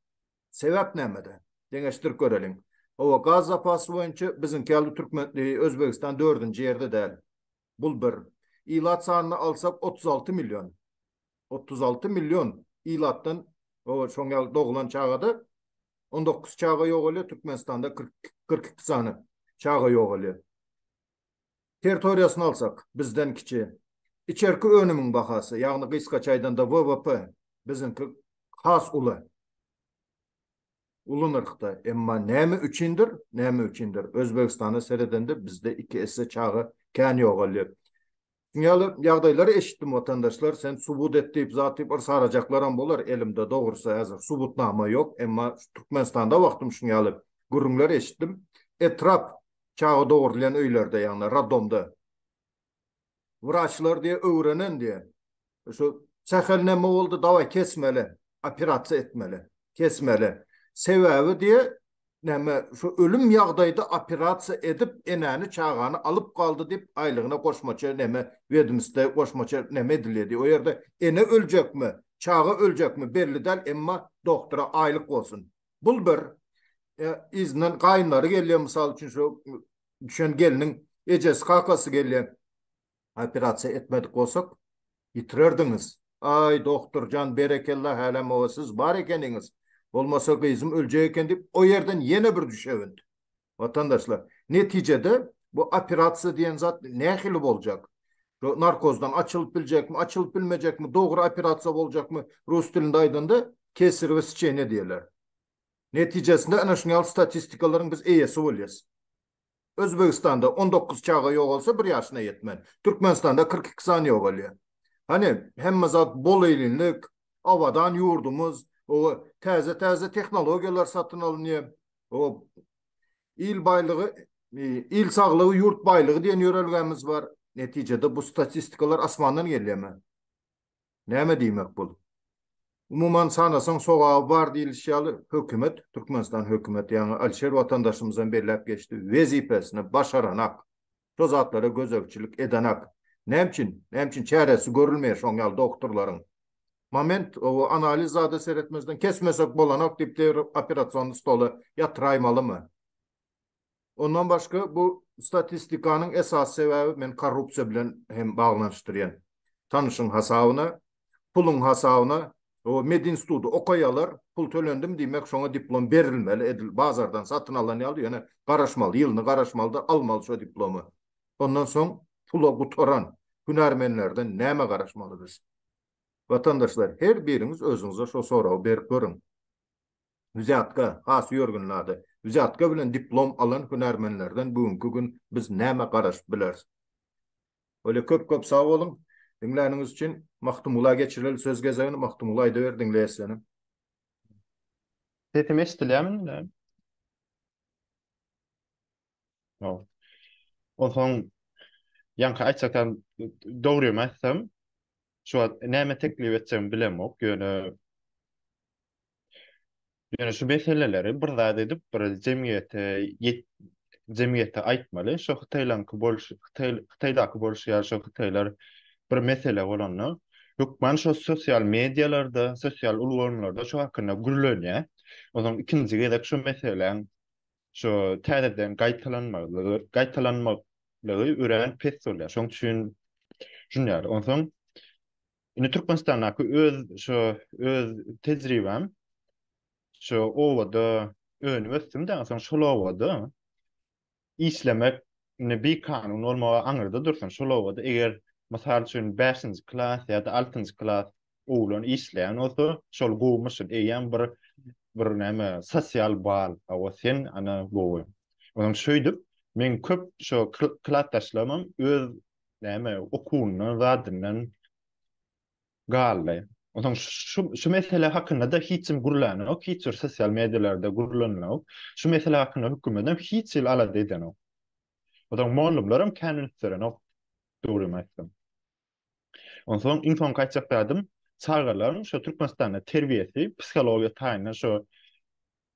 Sebäp nämede? Deňeşdirip görelim. O gaz zapasy boýunça biziň keldi Özbegistan 4-nji ýerde däl. Bul bir. İlat sanını alsak 36 milyon. 36 milyon ilattan o şoňal doğulan çağada 19 çağı ýok ele Türkmenistanda 42 sany çağı ýok ele. Territoriýasyny alsak bizden kiçi. İçerki önümün bahasy, ýagny gysga çaýdan da WWP bizinki has uly. Ulunyrkda, emma näme üçindir? Näme üçindir? Özbegistana seredende bizde 2 esse çağı kän ýok ele. Dünýäli ýagdaýlary eşitdim watandaşlar, sen subut etdiýip zatyp sarajaklaram bolar elimde dogrusa hazır subutnama ýok, emma Türkmenistanda wagtym şunýaly gürüňler eşitdim. Etrap çağı dogrulan öýlerde ýagny Radomda. Wraçlar diýe öwrenen diýe. Şu sähelneme boldy, dawa kesmeli, operasiýa etmeli, kesmeli. Sebäbi diýe näme şu ölüm ýagdaýda operasiýa edip enäni çağany alyp galdy dip aýlygyna goşmaça näme wedimiste goşmaça näme edildi. O ýerde ene öljekmi, çağı öljekmi belli däl, emma doktora aýlyk bolsun. Bul bir iznen gaýnlary gelýär, mysal üçin şu düşen geliniň ejesi kakasy gelýär. Operasiýa etmedik bolsak ýitirirdiňiz. Ay doktorjan berekellah hälam o siz bar ekeniňiz. Olmasa kızım ölecek eken dip o yerden yine bir düşevin. Vatandaşlar, neticede bu operasiya diyen zat nähili bolacak? Narkozdan açılıp bilecek mi, açılıp bilmeyecek mi, doğru operasiya olacak mı? Rus dilinde aydında kesir ve sıçeyne diyorlar. Neticesinde ana şunal statistikaların biz eyesi olyas. Özbekistan'da 19 çağı yok olsa bir yaşına yetmen. Türkmenistan'da 42 saniye yok oluyor. Hani hem zat bol elinlik, avadan yurdumuz, o täze tehnologiýalar satyn alınýar. O il baylygy, il saglygy, yurt baylygy diýen ýörelgämiz bar. Netijede bu statistikalar asmandan gelýärmi? Näme diýmek bol? Umuman sanasaň sogagy bar diýilýär. Hökümet, Türkmenistan hökümeti ýa-ni Alşer watandaşymyzdan berläp geçdi. Wezipesini başaranak, şo zatlara gözegçilik edenak. Nämçin çäresi görülmeýär şoňal doktorlaryň. Moment o analiz zada seyretmezden kesmesek bolanak dipler operasyonlu stolu yatıraymalı mı? Ondan başka bu statistikanın esas sebebi men korrupsiya bilen hem bağlanıştıryan. Tanışın hasabına, pulun hasabına o medinstitutu okayalar, pul tölendim demek şoňa diplom berilmeli, edil bazardan satın alan ýaly, ýöne garaşmaly, ýylyny garaşmaly da almaly şo diplomy. Ondan soň pula gutoran hünärmenlerden näme garaşmaly biz? Vatandaşlar, her biriniz özünüze şu sorağı berip görün. Üzatka, has ýörgünlerde, üzatka bilen diplom alan hünärmenlerden bugünkü gün biz näme garaşyp bileriz. Öyle köp sağ olun. Dinläriniz üçin Mahtumula geçireli söz gezegini Mahtumula aýda ber dinleýäslenim. Sesim eşitdilämi? No. O soň ýanky aýtsakan dogry emassam, şu näme teklip etsem bilemok. Ýöne şu meseleleri bir zat edip bir jemgyýete aýtmaly. Şu Hytaýdaky bolşýar şu Hytaýlar bir mesele bolany. Ýokman şu sosial medialarda, sosial ulgamlarda şu hakynda gürlenýär. Onuň ikinji gezek şu meseleň şu täzeden gaýtalanmalygy ören pes bolýar. Şoň üçin şunýar. Onsoň ine Türkmenistanaky öz tejribem şu owada önüwestimde soň şol owada işlemek ne bir kanun olmagy aňyrda dursun. Şol owada eger masal üçin 5-nji klass ýa-da 6-njy klass oğlan işleyen olsa şol gowmuşyn eýen bir näme sosial bal awa sen ana gowy. Onuň şöýdip men köp şu klassdaşlarymam öz näme okuwyny wadynyň galy. Onuň şu mesele hakynda da hiçim gurlanok, hiç sosial medialarda gurlanok. Şu mesele hakynda hökümetem hiç alada edenok. Onuň mallumlarym känütlerenok dogry aýtdym. Onsoň insan kaçakdadım çağalaryň şu Türkmenistanda terbiyesi, psihologiya taýyna şu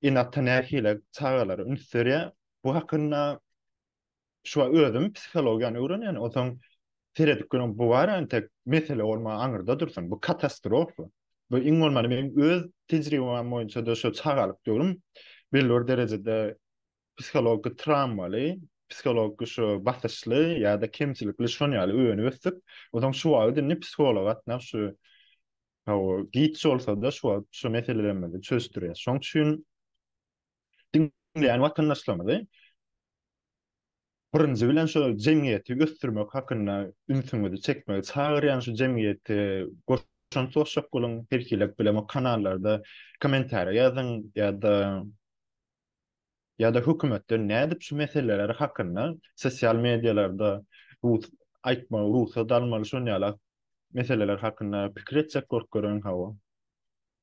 inat nähile çağalary ünsürýär. Bu hakynda şu özüm psihologiýany öwrenýän. Otaň teredik günün bu var tek mesele olma aňyrda dursun. Bu katastrof. Bu iň bolmady men öz tejribem boýunça da şu çağalyp diyorum. Belli derejede psikologik travmaly, psikologik şu basışly ýa-da kemçilikli şonýaly öňe ösdük. Otaň şu wagtda psikolog atnap şu git bolsa da şu meselelerni çözdürýär. Şoň üçin dinleýän watandaşlarymyzy birinji bilen şu jemgyýeti göstürmek hakynda ünsüňizi çekmek, çağırýan şu jemgyýeti goşan soşak bolan herkilek bilen o kanallarda kommentaar ýazyň ýa-da hökümetler nädip şu meseleler hakynda sosial medialarda aýtma, ruhsat almaly şonýaly meseleler hakynda pikir etsek görkezýän hawa.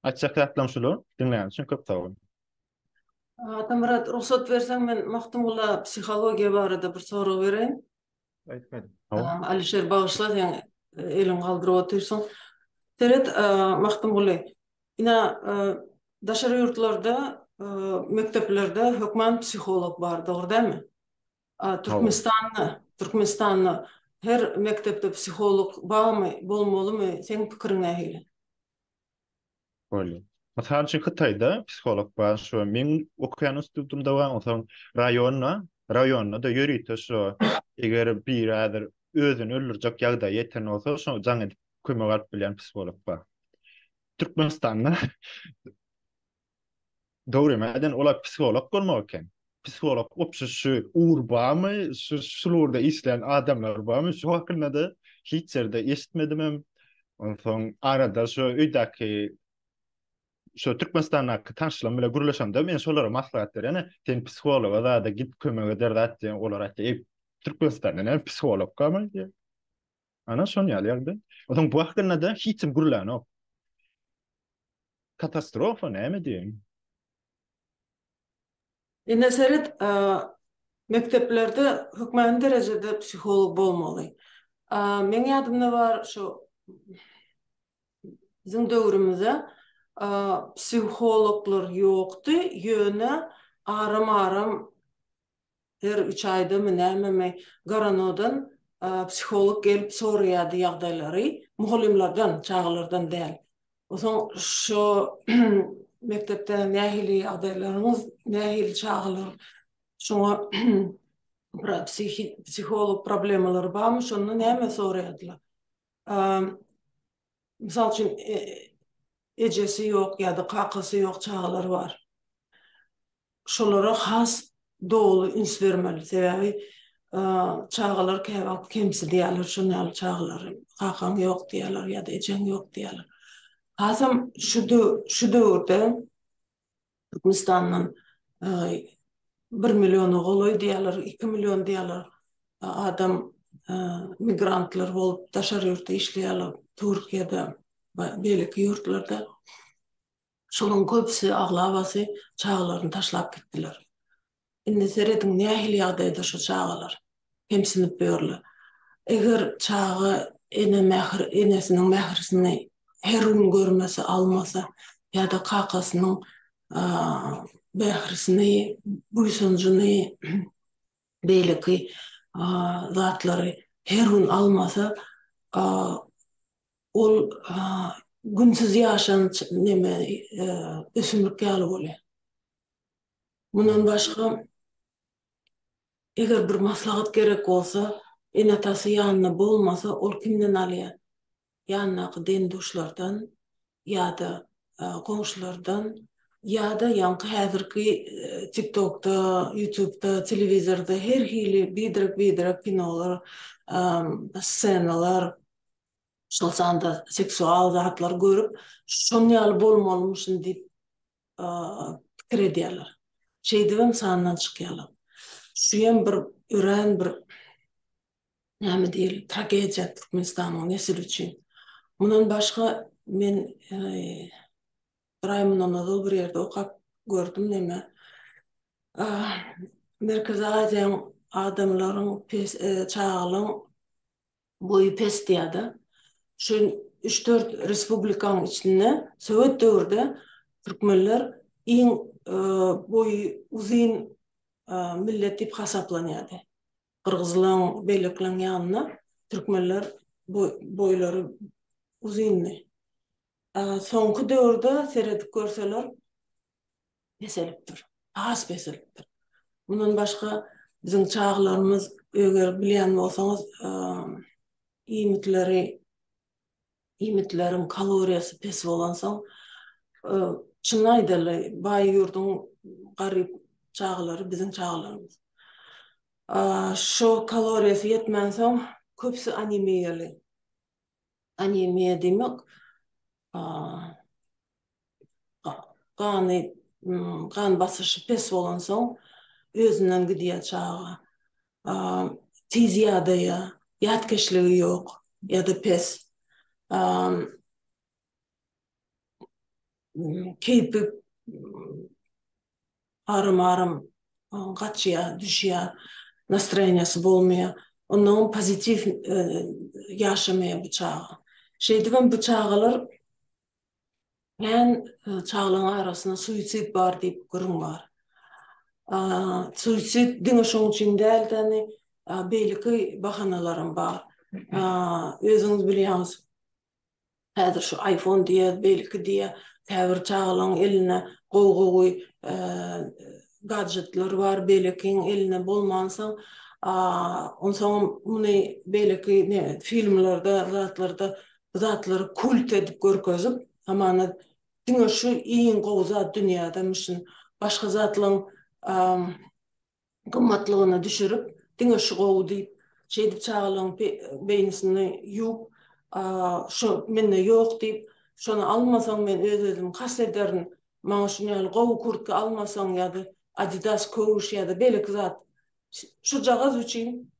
Açık atlam şular, dinleýän üçin köp sag bolun. Murat, ruhsat versen men Mahtumullah psihologiya barada bir soru bereyim. Aýtmady. Alişer bağışla, sen elin galdyryp otursun. Teret, Mahtumullah, ina daşary ýurtlarda, mekteplerde hökmen psiholog bar, dogry dämi? Türkmenistanny her mektepde psiholog barmy, bolmalymy? Sen pikiriň nähili? Öyle. Mesela şu Xitayda psikolog var, şu men okuyan institutumda var, otaň rayonna da ýörüýär şu eger bir adyr özüni öldürjek ýagdaý ýeten bolsa, şu jaň edip kömek alyp bilen psikolog var. Türkmenistanda dogry mäden olar psikolog bolmak eken. Psikolog opşy şu urbamy, şu şurada işleyen adamlar barmy, şu hakynda da hiç ýerde eşitmedim. Onsoň arada şu öýdäki şu Türkmenistan'a tanışlan bile guruluşanda men şolara maslahat berýän. Sen psikologa da git kömek eder diýen olar aýtdy. Türkmenistan'da psikolog galmaýdy. Ana şonýaly ýerde. Otaň bu hakynda da hiç kim gurulanok. Katastrofa näme diýen? Ine seret mekteplerde hökmen derejede psikolog bolmaly. Men ýadymda var şu bizim döwrümizde psikologlar ýokdy, ýöne aram her 3 aýda näme garanodan psikolog gelip soraýady ýagdaýlary, muhallimlerden, çağalardan däl. Otaň şu mektepde nähili ýagdaýlaryňyz, nähili çağalar, şoňa psikolog problemalary barmy, şonu näme soraýadylar? Misal üçin ejesi ýok ýa-da kakasy ýok çağalar bar. Şolara has dolu üns bermeli. Sebebi çağalar kemsi diýerler, şonýaly çağalar, kakam ýok diýerler ýa-da ejen ýok diýerler. Hasam şu döwürde Türkmenistanyň 1 million goloy diýerler, 2 million diýerler adam migrantlar bolup daşary ýurtda işleýärler, Türkiýede, belki ýurtlarda. Şolaryň köpüsi aglabasy çağalaryny taşlap gitdiler. Indi serediň nähili ýagdaýda şu çağalar hemsinip berler. Eger çağı enesiniň mährisini her gün görmese, almasa ýa-da kakasynyň mährisini, buýsunjyny, belki zatlary her gün almasa, ol günsiz ýaşan ösümlik ýaly bolýar. Mundan başga eger bir maslahat gerek bolsa, enetasy ýanyna bolmasa, ol kimden alýar? Ýanynaky denduşlardan ýa-da goňşulardan ýa-da ýanky häzirki TikTokda, YouTube'da, telewizorda her hili bidirek kinolar, scenalar, şolsanda seksual zatlar görüp, şonýaly bolmalymyşyn diýip pikir edýärler. Şeýdibem sandan çykýarlar. Şuýam bir ören bir näme diýil, tragediýa Türkmenistanyň nesil üçin. Mundan başga men bir ay mundan azal bir ýerde okap gördüm näme. Merkezi Aziýanyň adamlaryň çağalyň boyu pes diýdi. şu 3-4 respublikanın içinde Sovet dövrde Türkmenler iň boyu uzun millet dip hasaplanýardy. Kırgızlaryň, beýlekleriň ýanyna Türkmenler boýlary uzundy. Soňky döwürde seredip görseler peselipdir. Az peselipdir. Bundan başga bizim çağlarımız öger bilýän bolsaňyz iýmitlerin kaloriýasy pes bolan soň çyn aýdyrlar, baý ýurdun garyp çağlary bizim çağlarymız. Şu kaloriýasy ýetmän soň köpsi anemiýaly. Anemiýa demek kan basyşy pes bolan soň özünden gidýär çağa. Tiz ýadaya, ýatkeşligi ýok ýa-da pes. Keypi arym gaçýar, düşýär, nastroýeniýasy bolmaýar. Ondan pozitiv ýaşamaýar bu çağa. Şeýdibem bu çağalar men çağlaryň arasynda suisid bar diýip görüň bar. Suisid diňe şoň üçin däl, beýleki bahanalaryň bar. Özüňiz bilýäňiz, häzir şu iPhone diýär, beýleki diýär, täbir çağlaryň eline gowy gadjetler bar, beýlekiň eline bolmansa, onsoň muny beýleki filmlerde, zatlary kult edip görkezip, amana diňe şu iň gowy zat dünýädemişin başga zatlaryň gymmatlygyny düşürip, diňe şu gowy diýip, şeýdip çağlaryň beýnisini ýup, şu mende ýok diýip, şonu almasaň men özüm hasederin, maňa şu ýaly gowy kurtka almasaň ýa-da Adidas köwüş ýa-da beýleki zat. Şu jagaz üçin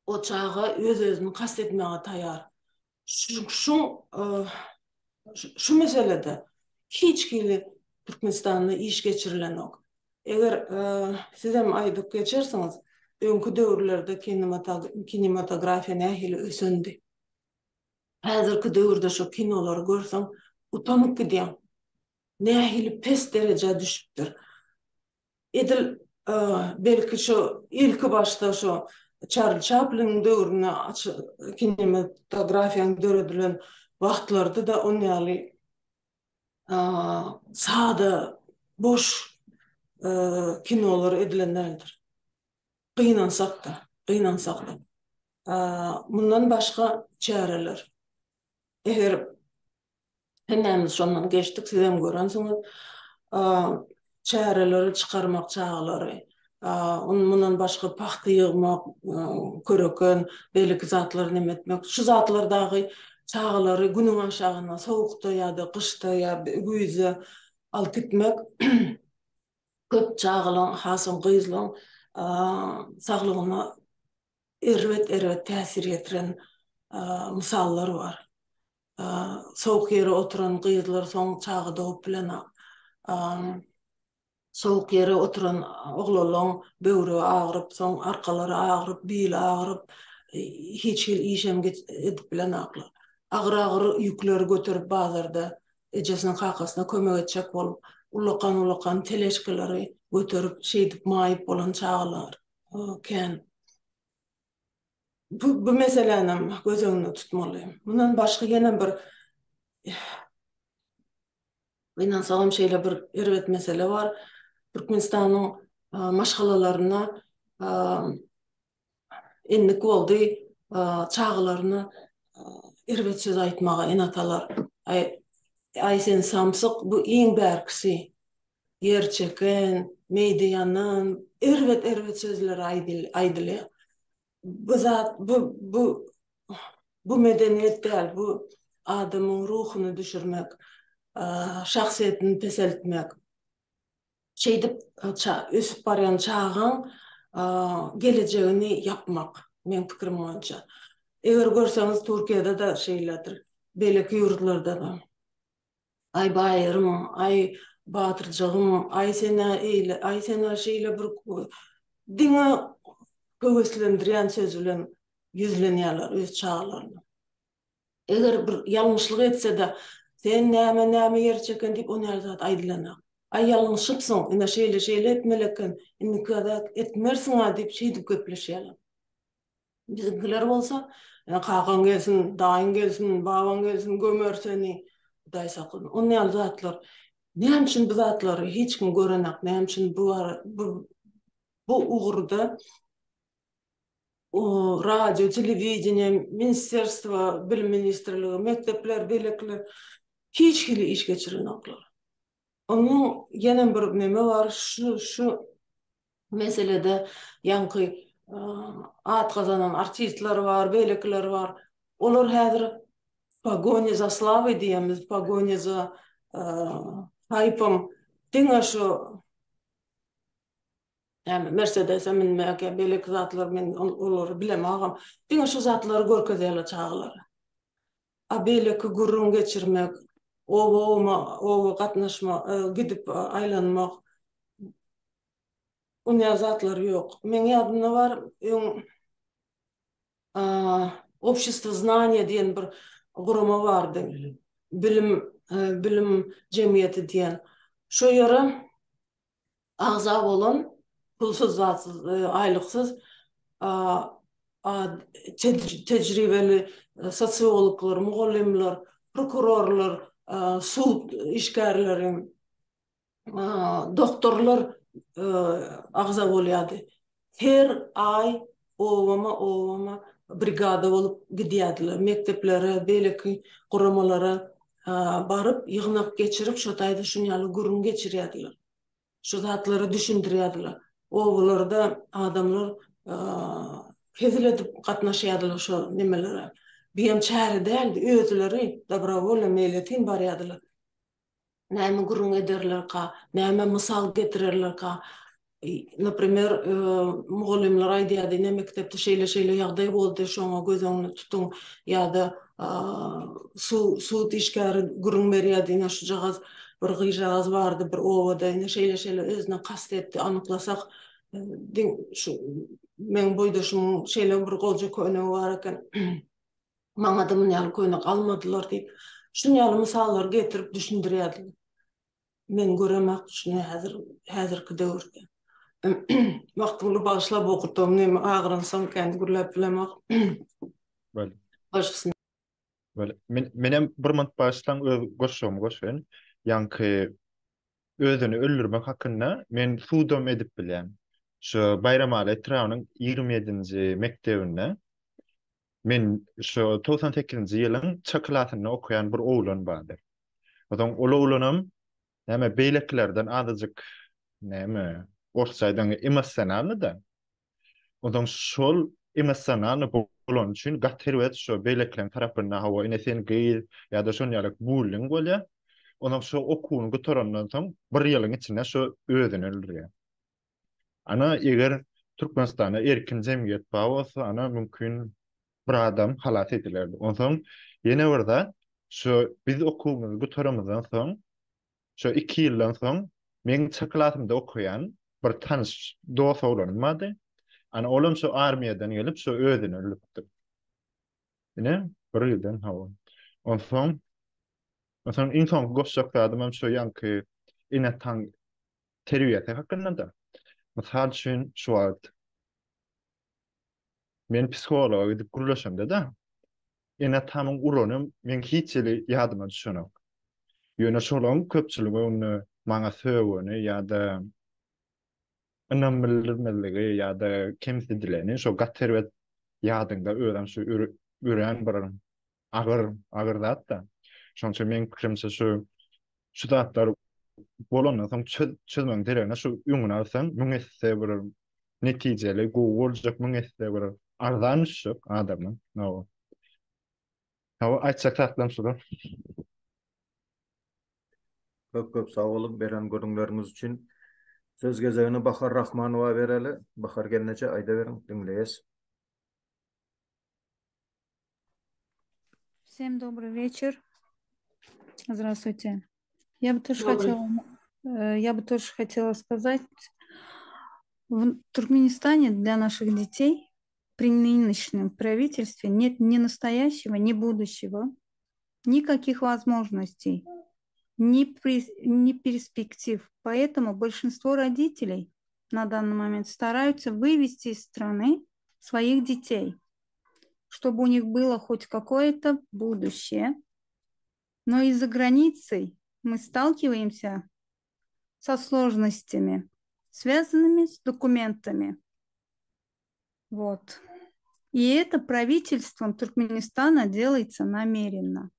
o çağa özüni hassetmäge taýar. Şu meselede hiç kili Türkmenistan'da iş geçirilen ok. Eğer siz hem aýdyp geçersiňiz, öňkü döwürlerde kinematografiýa nähili ösündi. Häzirki döwürde şu kinolary görseň, utanyp gidýär. Nähili pes derejä düşüpdir. Edil belki şu ilki başta şu Charlie Chaplin döwrüne kinematografiýaň döredilen wagtlarda da on ýaly sada boş kinolar edilenlerdir. Gynansak da. Bundan başga çäreler. Eger hennämiz şondan geçdik, siz hem görensiňiz, çäreleri çykarmak çağlary, mundan başga paxta ýygmak, köreken, beýleki zatlar nemetmek, şu zatlar dagy çağlary günüň aşagyna sowukda ýa-da gyşda ýa-da güýze alyp gitmek köp çağlaryň hasym gyzlaryň saglygyna erwet täsir ýetiren misallar bar. Sowuk ýere oturan gyzlar soň çağı dogup bilenok. Sowuk ýere oturan oglalaryň böwregi agyryp, soň arkalary agyryp, beli agyryp, hiç işem edip bilenoklar. Agyr ýükleri götürüp bazarda ejesiniň hakasyna kömek etjek bolup, ulakan teleşkeleri götürüp şeýdip maýyp bolan çağlar ken. Bu meseleni göz öňünde tutmalıyım. Bundan başga ýene bir gynansagym şeýle bir erwet mesele var. Türkmenistanyň maşgalalaryna enlik boldy, çağlaryna erwet söz aýtmaga enatalar. Ay sen samsyk, bu iň bärkisi. Ýerçeken, meýdiýanyň erwet sözler aýdylýar. Bu medeniýet däl, bu adamyň ruhuny düşürmek, şahsiýetini peseltmek. Şeýdip ösüp barýan çağın gelejegini yapmak, men pikirim boýunça. Eger görseňiz Türkiýede da şeýledir, beýleki ýurtlarda da. Ay baýrym, ay batyrjygym, ay sene şeýle bir diňe köweslendirýän söz bilen yüzlenýärler öz çağlaryna. Eger bir ýalňyşlyk etse de sen näme gerçeken dip onu zat aýdylanak. Ay ýalňyşypsyň, ine şeýle etmeleken, indi kada etmersiň ha dip şeýdip köpleşýärler. Bizimkiler bolsa, kakan gelsin, dayın gelsin, baban gelsin, gömer seni, Hudaý sakyn. Onu zatlar. Näme üçin bu zatlary hiç kim görenek, näme üçin bu uğurda o radio, televideniýe, ministerstvo, bilim ministrligi, mektepler, belekler hiç hili iş geçirenekler. Onun ýene bir neme var, şu meselede yankı at kazanan artistler var, belekler var. Olar häzir pogоня за славой diýemiz, pogоня за hype'ım. Diňe şu yani Mercedes'e minmäke belek zatlar men olary bilemagam. Diňe şu zatlary görkezýärler çağlary. A beleki gurrun geçirmek, owa gatnaşma, gidip aýlanmak. Onu zatlar yok. Men ýadymda var, общество знания diýen bir gurama vardı. Bilim cemiyeti diýen. Şo ýere agza bolan, pulsuz, zatsız, aýlyksız tecrübeli sosiologlar, mugallimler, prokurorlar, sud işgärleri, doktorlar agza bolýady. Her ay owama brigada bolup gidýärdiler. Mekteplere, beleki guramalara barıp ýygnak geçirip şo taýda şunýaly gurun geçirýärdiler. Şu zatlary düşündirýärdiler. Owalarda adamlar heziledip gatnaşýardylar şo nimelere. Beýem çäre däldi, özleri dobrovolno meýletin barýardylar. Näme gurun ederler ka, näme mysal getirerler ka. Например, mugallimler aýdýardy, ne mektepde şeýle ýagdaý boldy, şoňa göz öňüne tutuň, ýa-da sud işgäri gurun berýärdi, ine şu jagaz bir gyjagaz bardy, bir owada, ine şeýle özüne kast etdi, anyklasak, şu men boýdaşyň şeýle bir golja köneği bar eken, maňa da munýaly könek almadylar diýip, şunýaly misallar getirip düşündirýärdi. Men göremek şunu häzirki döwürde. Wagtymy bagyşlap okurdum, näme agrynsam kendi gürläp bilemek. Böyle. Başgysy. Böyle. Menem bir mant başlan goşşum. Yankı özünü öldürmek hakynda men suwdam edip bilýän. Şu Bayram Ali Trawynyň 27-nji mektebinde men şu 98-nji ýylyň çaklatyny okuyan bir oglan bardy. Odan oğlanım näme beýleklerden azyjyk näme orsaýdan emosionalny da. Odan şol emosionalny bolan üçin gatterwet şu beýleklerin tarapyndan hawa ine sen gyýyl ýa-da şonýalyk bullying bolýar. Odan şu okuwny göterendan soň bir ýylyň içinde şu özüni öldürýär. Ana eger Türkmenistanda erkin jemgyýet bar bolsa, ana mümkin bir adam halat edilerdi. Ondan ýene birde şu biz okuwny göteremizden soň şu 2 ýyldan soň men çaklatymda okuyan bir tanış dost olanmady. Ana olam şu armiýadan gelip şu özüni öldürdi. Ine bir ýyldan hawa. Ondan insan goşşak adam şu ýanky ine taň terbiýete hakynda da. Misal üçin şu wagt men psikolog edip gurlaşamda da. Ine tamyň urany men hiç ýadyma düşenok. Ýöne şolam köpçüligi onu maňa söwgüni ýa-da önemlimeligi ýa-da kemsizligini şo gatterwet ýadyňda öýdäm şu ürän bir agyr zat da. Şoň üçin men pikrimçe şu zatlar bolandan soň çözmek derine şu ýüňüne alsan, müňesse bir netijeli gowaljak müňesse bir arzanşyk adamyň. No. Hawa aýtsak tatlam şuda. Köp sağ olun beren görüňleriniz üçin. Söz gezegini Bahar Rahmanowa bereli. Bahar gelneçe aýda beriň, dinleýäs. Всем добрый вечер. Здравствуйте. Я бы тоже хотела сказать, в Туркменистане для наших детей при нынешнем правительстве нет ни настоящего, ни будущего, никаких возможностей, ни перспектив. Поэтому большинство родителей на данный момент стараются вывести из страны своих детей, чтобы у них было хоть какое-то будущее. Но и за границей мы сталкиваемся со сложностями, связанными с документами. Вот. И это правительством Туркменистана делается намеренно.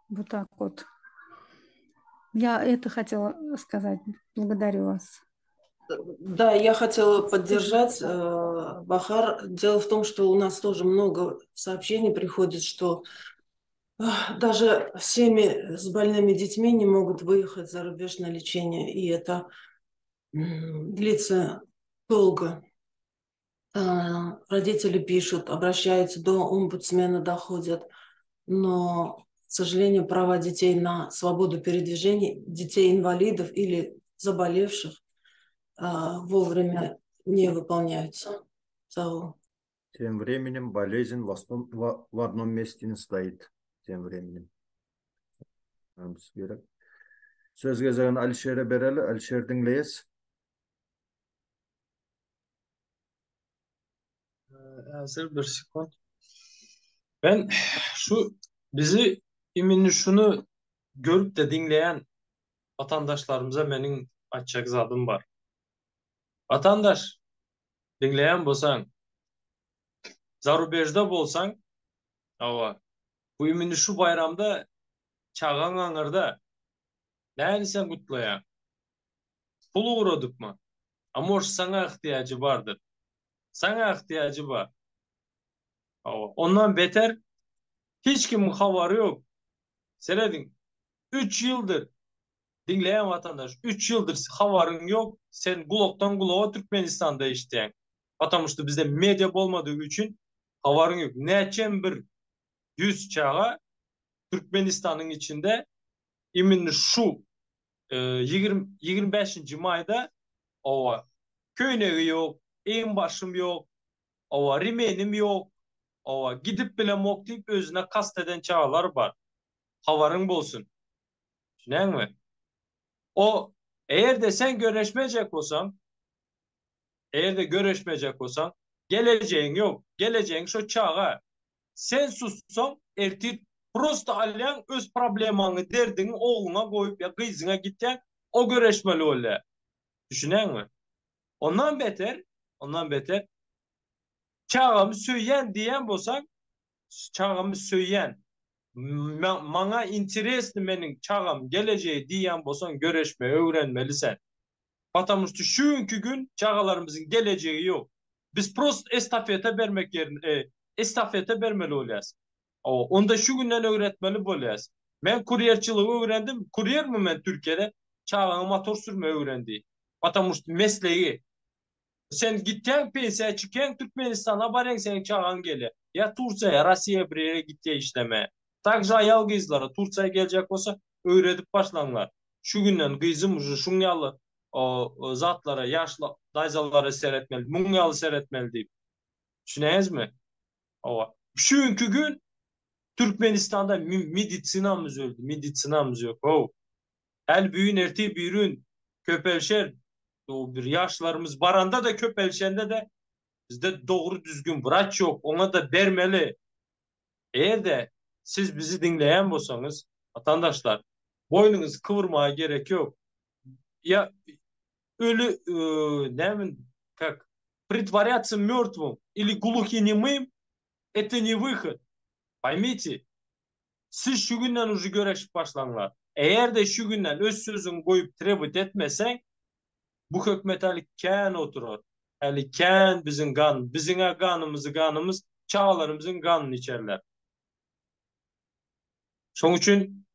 Вот так вот. Я это хотела сказать. Благодарю вас. Да, я хотела поддержать Бахар. Дело в том, что у нас тоже много сообщений приходит, что даже семьи с больными детьми не могут выехать за рубеж на лечение, и это длится долго. Родители пишут, обращаются до омбудсмена, доходят, но, к сожалению, права детей на свободу передвижения, детей-инвалидов или заболевших вовремя не выполняются. Тем временем болезнь в одном месте не стоит. Тем временем. Söz gezegen Alişer'e bereli. Alişer dinleyiz. Hazır bir sekund. Ben bizi iminli şunu görüp de dinleyen vatandaşlarımıza benim açacak zadım var. Vatandaş dinleyen bolsan, zarubejde bolsan, bu iminli şu bayramda çağan anırda neyini sen kutlayan? Pulu uğradık mı? Ama sana ihtiyacı vardır. Sana ihtiyacı var. Ondan beter hiç kimin havarı yok. Senedin 3 yıldır dinleyen vatandaş 3 yıldır havarın yok. Sen Gulok'tan Gulok'a Türkmenistan'da işleyen. Atamıştı bizde medya olmadığı için havarın yok. Neçen bir 100 çağa Türkmenistan'ın içinde iminli şu 25. Mayda köyneği yok, en başım yok, rimenim yok, gidip bile mok deyip özüne kasteden çağlar var. Havarın bolsun. Ne mi? Eğer de sen görüşmeyecek olsan, geleceğin yok. Geleceğin şu çağa. Sen sussan ertir prosto alyan öz problemanı derdini oğluna koyup ya kızına gideceksin o görüşmeli öyle. Düşünen mi? Ondan beter çağımı söyleyen diyen bolsan çağımı söyleyen bana interesli benim çağım geleceği diyen bolsan görüşmeyi öğrenmelisin. Patamıştı çünkü gün çağalarımızın geleceği yok. Biz prost estafete vermek yerine estafete vermeli olacağız. Onda şu günden öğretmeli olacağız. Ben kuryerçılığı öğrendim. Kuryer mi ben Türkiye'de? Çağına motor sürmeyi öğrendi. Patamıştı mesleği. Sen gitken pensiye çıkken Türkmenistan'a baren senin çağın gele. Ya Turca'ya, Rusya'ya bir yere gitti işleme. Takca ayal kızlara Turca'ya gelecek olsa öğretip başlanlar. Şu günden kızım şunyalı zatlara, yaşlı dayzalara seyretmeli, munyalı seyretmeli deyip. Düşüneyiz mi? Çünkü gün Türkmenistan'da medicinamız öldü. Medicinamız yok. El büyün erti büyürün köpelşer. Bir yaşlarımız baranda da köpelşende de bizde doğru düzgün vraç yok. Ona da vermeli. Eğer de siz bizi dinleyen olsanız vatandaşlar boynunuzu kıvırmaya gerek yok. Ya ölü как притворяться мертвым или глухонемым это не выход. Поймите. Siz şu günden ucu görüşüp başlanlar. Eğer de şu günden öz sözün koyup trebut etmesen bu hükmet ali kən oturur. Ali kən bizim kanımız çağlarımızın kanını içerler. Şunun için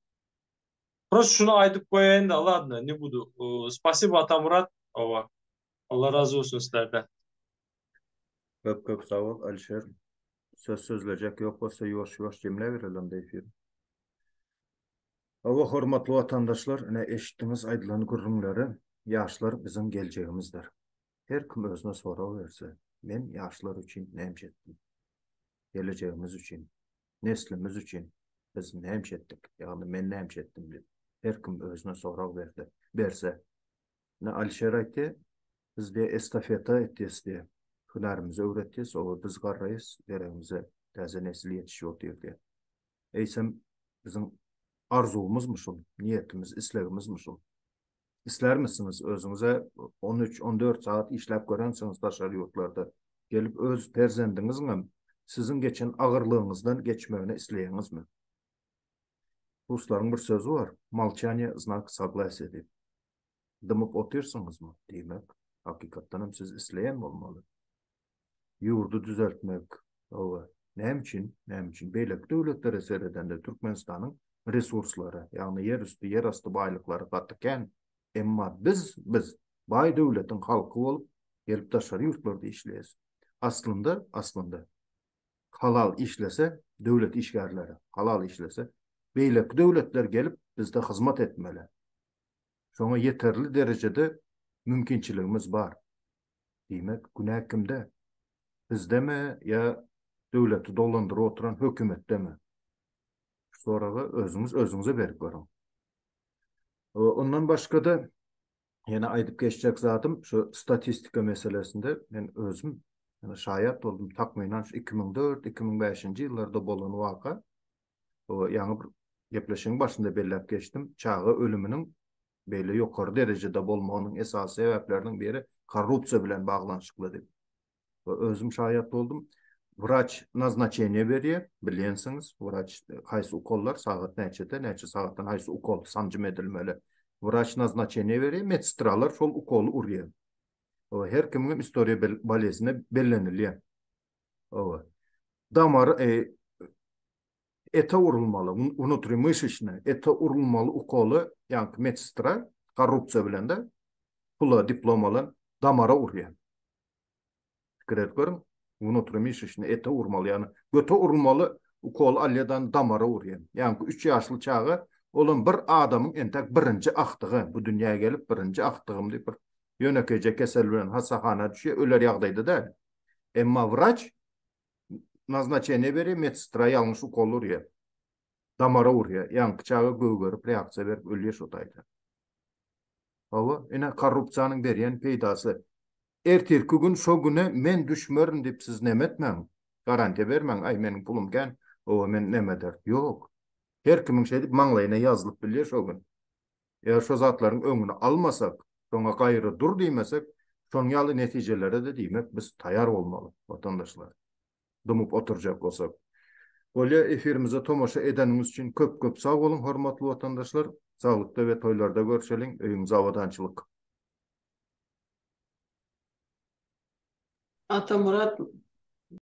просто şunu aydıp koyayım da Allah adına ne budu. Spasibo Atamurat. Allah razı olsun sizlerden. Köp sağ ol Alişer. Söz sözleyecek yok olsa yoş cümle verelim de efir. Hormatlı vatandaşlar, ne eşittiniz aydılan gurrunları, yaşlar bizim geleceğimizdir. Her kim özüne soru verse, Men yaşlar üçün näme etdim? Geleceğimiz üçün, neslimiz üçün biz näme etdik? Yani men näme etdim diye. Her kim özüne sorak berse. Ne Alişer aýtdy, bizde estafeta etdiýäs diye. Hünärimizi öwretdiýäs, o biz garraýys, deremize täze nesil ýetişýär diýdi. Eýsem bizim arzumuz şol, niyetimiz, islegimiz şol. İsler misiniz özüňize 13-14 saat işläp görensiňiz daşary ýurtlarda gelip öz perzendiňizle sizin geçen agyrlygyňyzdan geçmegini isleýäňizmi? Ruslaryň bir sözü var. Молчание знак согласия diýip. Dymyp otursaňyzmy diýmek, hakykatdan siz isleýän bolmaly. Ýurdu düzeltmek, owa näme üçin? Näme üçin? Beýlek döwletlere seredende Türkmenistanyň resurslary, ýagny yer üstü, yer asty baýlyklary gatykän, emma biz baý döwletiň halky bolup, gelip daşary ýurtlarda işleýäs. Aslında halal işlese, döwlet işgärleri halal işlese, beýlek döwletler gelip bizde hyzmat etmeli. Şoňa yeterli derejede mümkinçiligimiz bar. Diýmek, günä kimde? Bizdeme ýa döwleti dolandyryp oturan hökümetdeme? Soragy özüňize berip görüň. Ondan başga da ýene aýdyp geçjek zatym şu statistika meselesinde men özüm şaýat boldum takmynan 2004-2005-nji ýyllarda bolan waka. Ýa-ni bir gepleşiň başynda belläp geçdim. Çağı ölüminiň beýle ýokary derejede bolmagynyň esasy sebäplerinden biri korrupsiýa bilen baglanyşykly diýip. Özüm şaýat boldum. Wraç nazначение berýär, bilýänsiňiz, wraç haýsy ukollar sagat näçede, näçe sagatdan haýsy ukol sanjym edilmeli. Wraç nazначение berýär, medsestralar şol ukoly urýar. Her kimim istoriýa balesine bellenilýär. Damar ete urulmaly, unutry myşyçna, ete urulmaly ukoly, ýa-ni medsestra korrupsiýa bilen de pula diplomalan damara urýar. Fikret görüň, unutry myşyçna ete urmaly, ýa-ni göte urulmaly ukol alýadan damara urýar. Ýa-ni 3 ýaşly çağı olan bir adamyň entek birinji akdygy, bu dünýäge gelip birinji akdygym diýip bir ýönekeje kesel bilen hasahana düşýär, öler ýagdaýda da. Emma wraç nazначение berýär, medsestra ýalňyş ukol urýar. Damara urýar, ýa-ni çağı göwgerip reaksiýa berip ölýär şo taýda. Ene korrupsiýanyň berýän peýdasy. Ertirki gün şo güne men düşmörüm diýip siz näme etmäň? Garantiýa bermäň, ay meniň pulum gän, men näme der? Ýok. Her kimiň şey diýip maňlaýyna ýazylyp bilýär şo gün. Eger şo zatlaryň öňüne almasak, şoňa gaýry dur diýmesek, şoň ýaly netijelere de diýmek biz taýar bolmaly, watandaşlar. Dumup oturjak bolsak. Bolýa efirimize tomoşa edenimiz üçin köp sag bolun, hormatly watandaşlar. Saglykda we toýlarda görüşeliň, öýüňize awadançylyk. Ata Murat